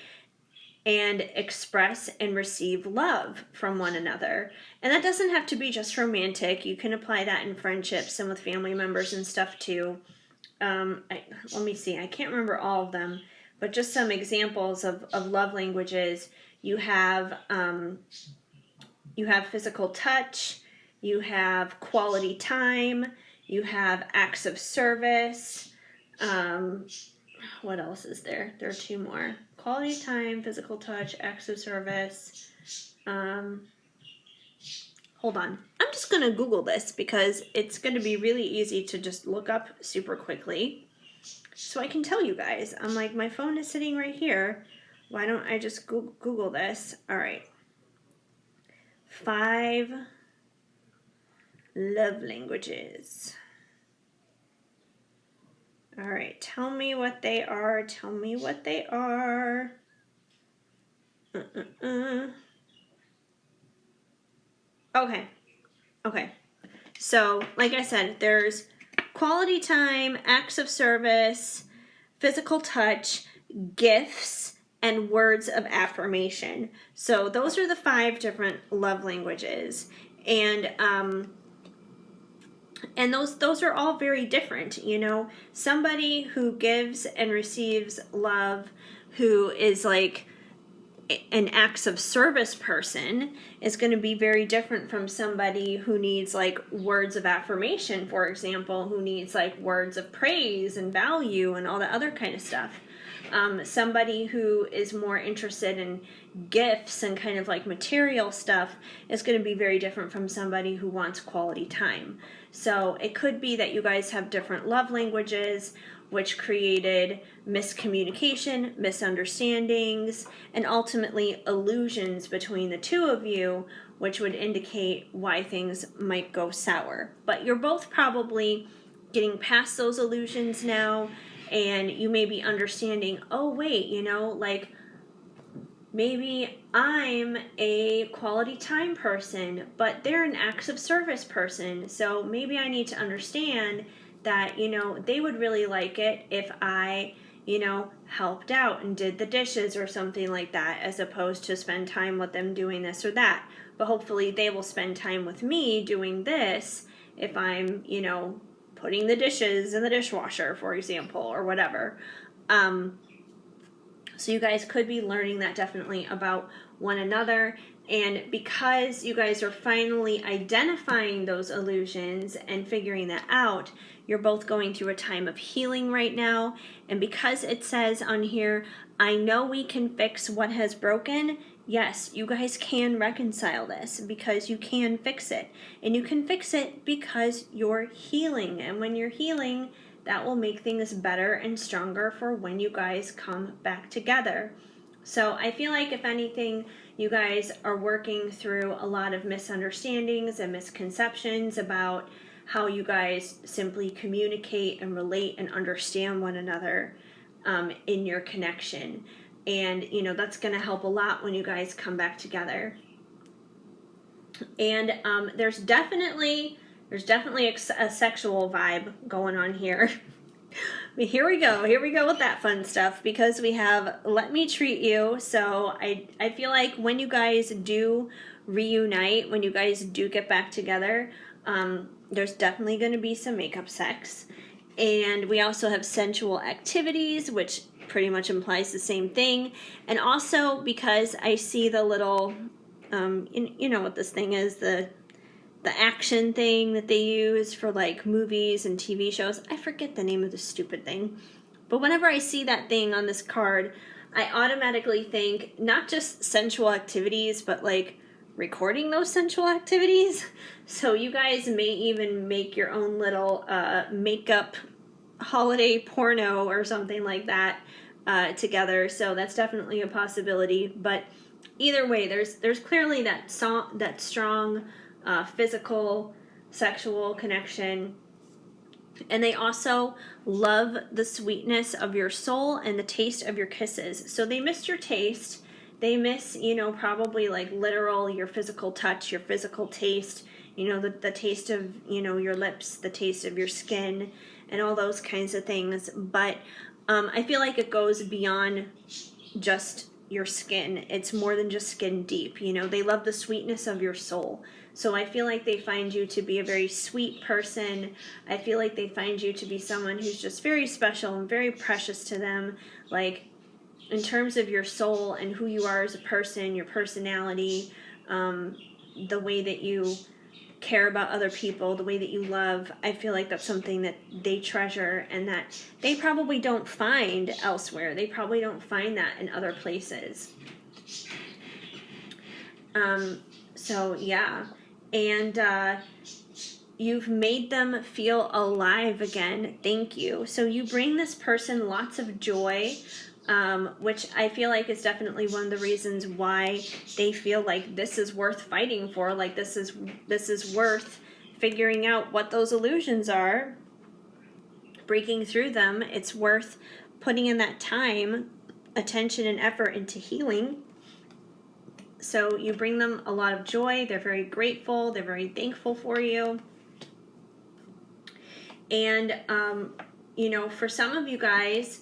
and express and receive love from one another. And that doesn't have to be just romantic. You can apply that in friendships and with family members and stuff too. Let me see. I can't remember all of them, but just some examples of love languages. You have physical touch. You have quality time. You have acts of service. What else is there? There are 2 more. Quality time, physical touch, acts of service. Hold on. I'm just going to Google this because it's going to be really easy to just look up super quickly. So I can tell you guys. I'm like, my phone is sitting right here. Why don't I just Google this? All right. 5 love languages. All right, tell me what they are. Tell me what they are. Okay. So, like I said, there's quality time, acts of service, physical touch, gifts, and words of affirmation. So those are the 5 different love languages. And those are all very different, you know. Somebody who gives and receives love, who is like an acts of service person, is going to be very different from somebody who needs like words of affirmation, for example, who needs like words of praise and value and all that other kind of stuff. Somebody who is more interested in gifts and kind of like material stuff is going to be very different from somebody who wants quality time. So it could be that you guys have different love languages, which created miscommunication, misunderstandings, and ultimately illusions between the 2 of you, which would indicate why things might go sour. But you're both probably getting past those illusions now, and you may be understanding, oh wait, you know, like maybe I'm a quality time person, but they're an acts of service person. So maybe I need to understand that, you know, they would really like it if I, you know, helped out and did the dishes or something like that, as opposed to spend time with them doing this or that. But hopefully they will spend time with me doing this if I'm, you know, putting the dishes in the dishwasher, for example, or whatever. So you guys could be learning that definitely about one another. And because you guys are finally identifying those illusions and figuring that out, you're both going through a time of healing right now. And because it says on here, I know we can fix what has broken. Yes, you guys can reconcile this because you can fix it. And you can fix it because you're healing. And when you're healing, that will make things better and stronger for when you guys come back together. So I feel like if anything, you guys are working through a lot of misunderstandings and misconceptions about how you guys simply communicate and relate and understand one another in your connection. And, you know, that's going to help a lot when you guys come back together. And there's definitely a sexual vibe going on here. But here we go with that fun stuff, because we have Let Me Treat You. So I feel like when you guys do reunite, when you guys do get back together, there's definitely going to be some makeup sex. And we also have sensual activities, which pretty much implies the same thing. And also, because I see the little, you know what this thing is, the action thing that they use for like movies and TV shows. I forget the name of the stupid thing. But whenever I see that thing on this card, I automatically think not just sensual activities, but like recording those sensual activities. So you guys may even make your own little makeup holiday porno or something like that together. So that's definitely a possibility. But either way, there's clearly that strong physical, sexual connection. And they also love the sweetness of your soul and the taste of your kisses. So they missed your taste. They miss, you know, probably like literal, your physical touch, your physical taste, you know, the taste of, you know, your lips, the taste of your skin. and all those kinds of things. But I feel like it goes beyond just your skin. It's more than just skin deep. You know, they love the sweetness of your soul. So I feel like they find you to be a very sweet person. I feel like they find you to be someone who's just very special and very precious to them. Like, in terms of your soul and who you are as a person, your personality, the way that you care about other people, the way that you love, I feel like that's something that they treasure and that they probably don't find elsewhere. They probably don't find that in other places. So yeah, and you've made them feel alive again. Thank you. So you bring this person lots of joy, which I feel like is definitely one of the reasons why they feel like this is worth fighting for. Like this is worth figuring out what those illusions are, breaking through them. It's worth putting in that time, attention, and effort into healing. So you bring them a lot of joy. They're very grateful. They're very thankful for you. And, you know, for some of you guys,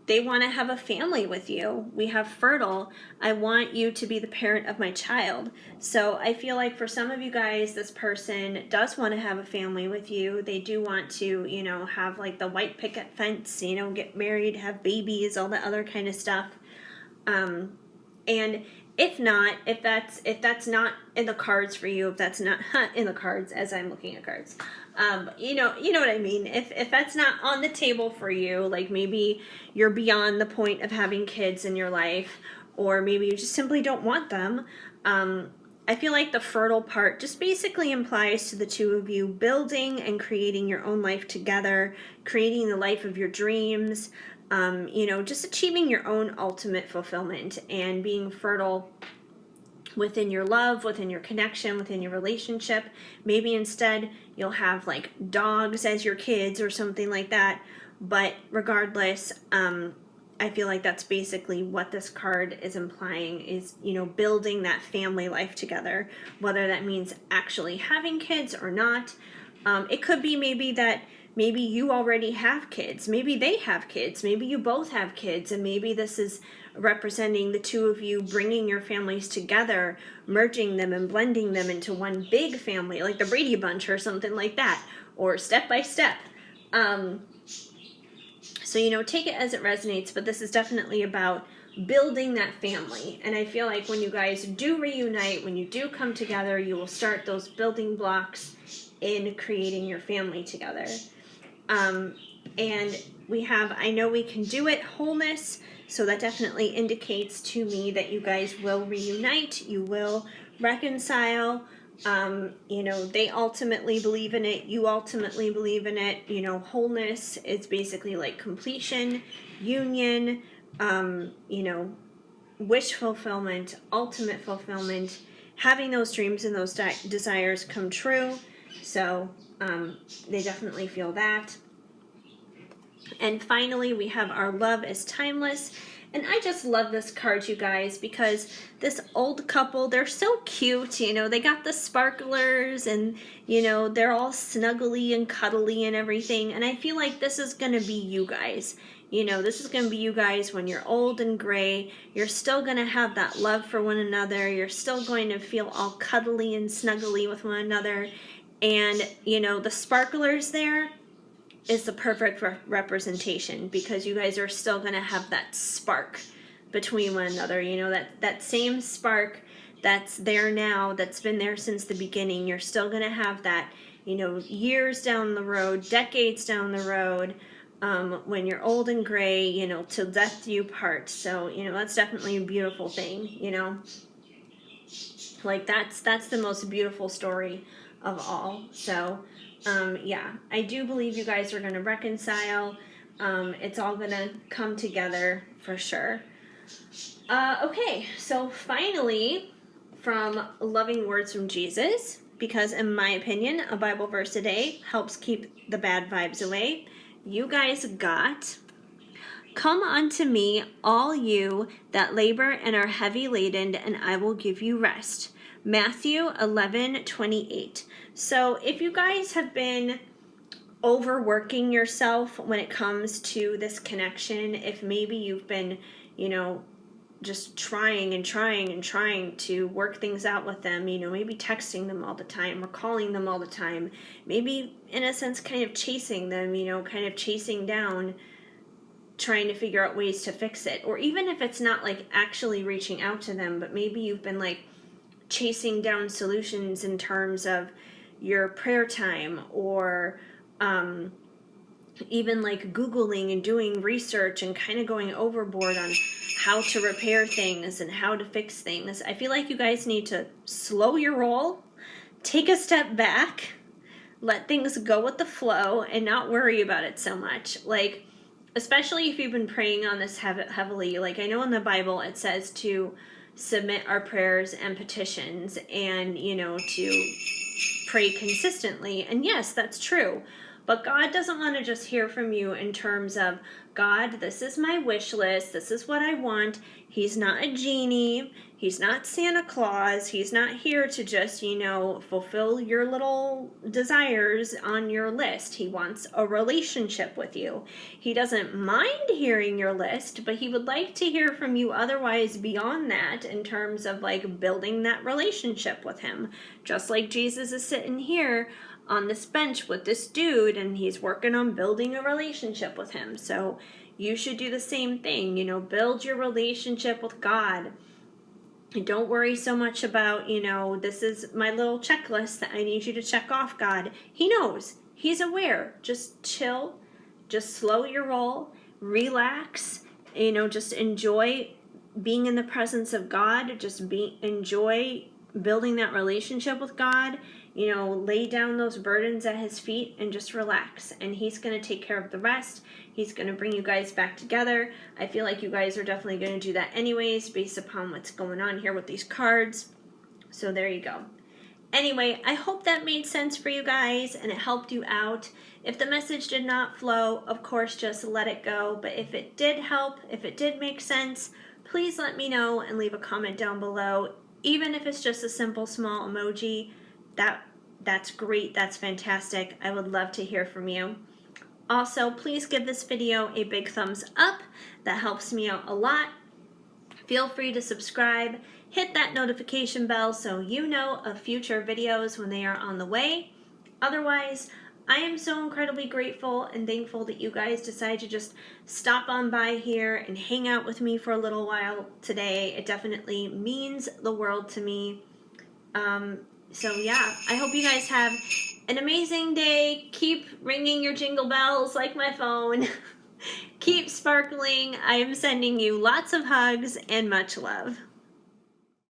they want to have a family with you. We have fertile. I want you to be the parent of my child. So I feel like for some of you guys, this person does want to have a family with you. They do want to, you know, have like the white picket fence, you know, get married, have babies, all that other kind of stuff. And if not, if that's not in the cards for you, if that's not in the cards as I'm looking at cards, you know what I mean. If that's not on the table for you, like maybe you're beyond the point of having kids in your life, or maybe you just simply don't want them. I feel like the fertile part just basically implies to the two of you building and creating your own life together, creating the life of your dreams. You know, just achieving your own ultimate fulfillment and being fertile within your love, within your connection, within your relationship. Maybe instead you'll have like dogs as your kids or something like that. But regardless, I feel like that's basically what this card is implying is, you know, building that family life together, whether that means actually having kids or not. It could be maybe you already have kids. Maybe they have kids. Maybe you both have kids. And maybe this is representing the two of you bringing your families together, merging them and blending them into one big family, like the Brady Bunch or something like that, or Step by Step. So, you know, take it as it resonates, but this is definitely about building that family. And I feel like when you guys do reunite, when you do come together, you will start those building blocks in creating your family together. And we have, I know we can do it, wholeness. So that definitely indicates to me that you guys will reunite, you will reconcile. You know, they ultimately believe in it, you ultimately believe in it. You know, wholeness is basically like completion, union, you know, wish fulfillment, ultimate fulfillment, having those dreams and those desires come true. So they definitely feel that. And finally, we have our love is timeless. And I just love this card, you guys, because this old couple, they're so cute. You know, they got the sparklers and, you know, they're all snuggly and cuddly and everything. And I feel like this is going to be you guys. You know, this is going to be you guys when you're old and gray. You're still going to have that love for one another. You're still going to feel all cuddly and snuggly with one another. And, you know, the sparklers there is the perfect representation because you guys are still going to have that spark between one another. You know, that same spark that's there now, that's been there since the beginning. You're still going to have that, you know, years down the road, decades down the road, when you're old and gray, you know, till death do you part. So, you know, that's definitely a beautiful thing, you know. Like, that's the most beautiful story of all. So, yeah, I do believe you guys are going to reconcile. It's all going to come together for sure. Okay, so finally, from Loving Words from Jesus, because in my opinion, a Bible verse a day helps keep the bad vibes away. You guys got, "Come unto me, all you that labor and are heavy laden, and I will give you rest." Matthew 11:28. So if you guys have been overworking yourself when it comes to this connection, if maybe you've been, just trying and trying and trying to work things out with them, maybe texting them all the time or calling them all the time, maybe in a sense kind of chasing them, kind of chasing down, trying to figure out ways to fix it. Or even if it's not like actually reaching out to them, but maybe you've been like chasing down solutions in terms of your prayer time, or even like Googling and doing research and kind of going overboard on how to repair things and how to fix things. I feel like you guys need to slow your roll, take a step back, let things go with the flow, and not worry about it so much. Like, especially if you've been praying on this heavily. Like, I know in the Bible it says to submit our prayers and petitions and, to pray consistently. And yes, that's true. But God doesn't want to just hear from you in terms of, God, this is my wish list. This is what I want. He's not a genie. He's not Santa Claus. He's not here to just, fulfill your little desires on your list. He wants a relationship with you. He doesn't mind hearing your list, but he would like to hear from you otherwise beyond that, in terms of like building that relationship with him. Just like Jesus is sitting here on this bench with this dude, and he's working on building a relationship with him. So you should do the same thing, build your relationship with God. And don't worry so much about, this is my little checklist that I need you to check off, God. He knows. He's aware. Just chill. Just slow your roll. Relax. Just enjoy being in the presence of God. Enjoy building that relationship with God. Lay down those burdens at his feet and just relax. And he's going to take care of the rest. He's going to bring you guys back together. I feel like you guys are definitely going to do that anyways, based upon what's going on here with these cards. So there you go. Anyway, I hope that made sense for you guys and it helped you out. If the message did not flow, of course, just let it go. But if it did help, if it did make sense, please let me know and leave a comment down below. Even if it's just a simple small emoji, that's great. That's fantastic. I would love to hear from you. Also, please give this video a big thumbs up. That helps me out a lot. Feel free to subscribe. Hit that notification bell so you know of future videos when they are on the way. Otherwise, I am so incredibly grateful and thankful that you guys decided to just stop on by here and hang out with me for a little while today. It definitely means the world to me. So yeah, I hope you guys have an amazing day. Keep ringing your jingle bells like my phone. Keep sparkling. I am sending you lots of hugs and much love.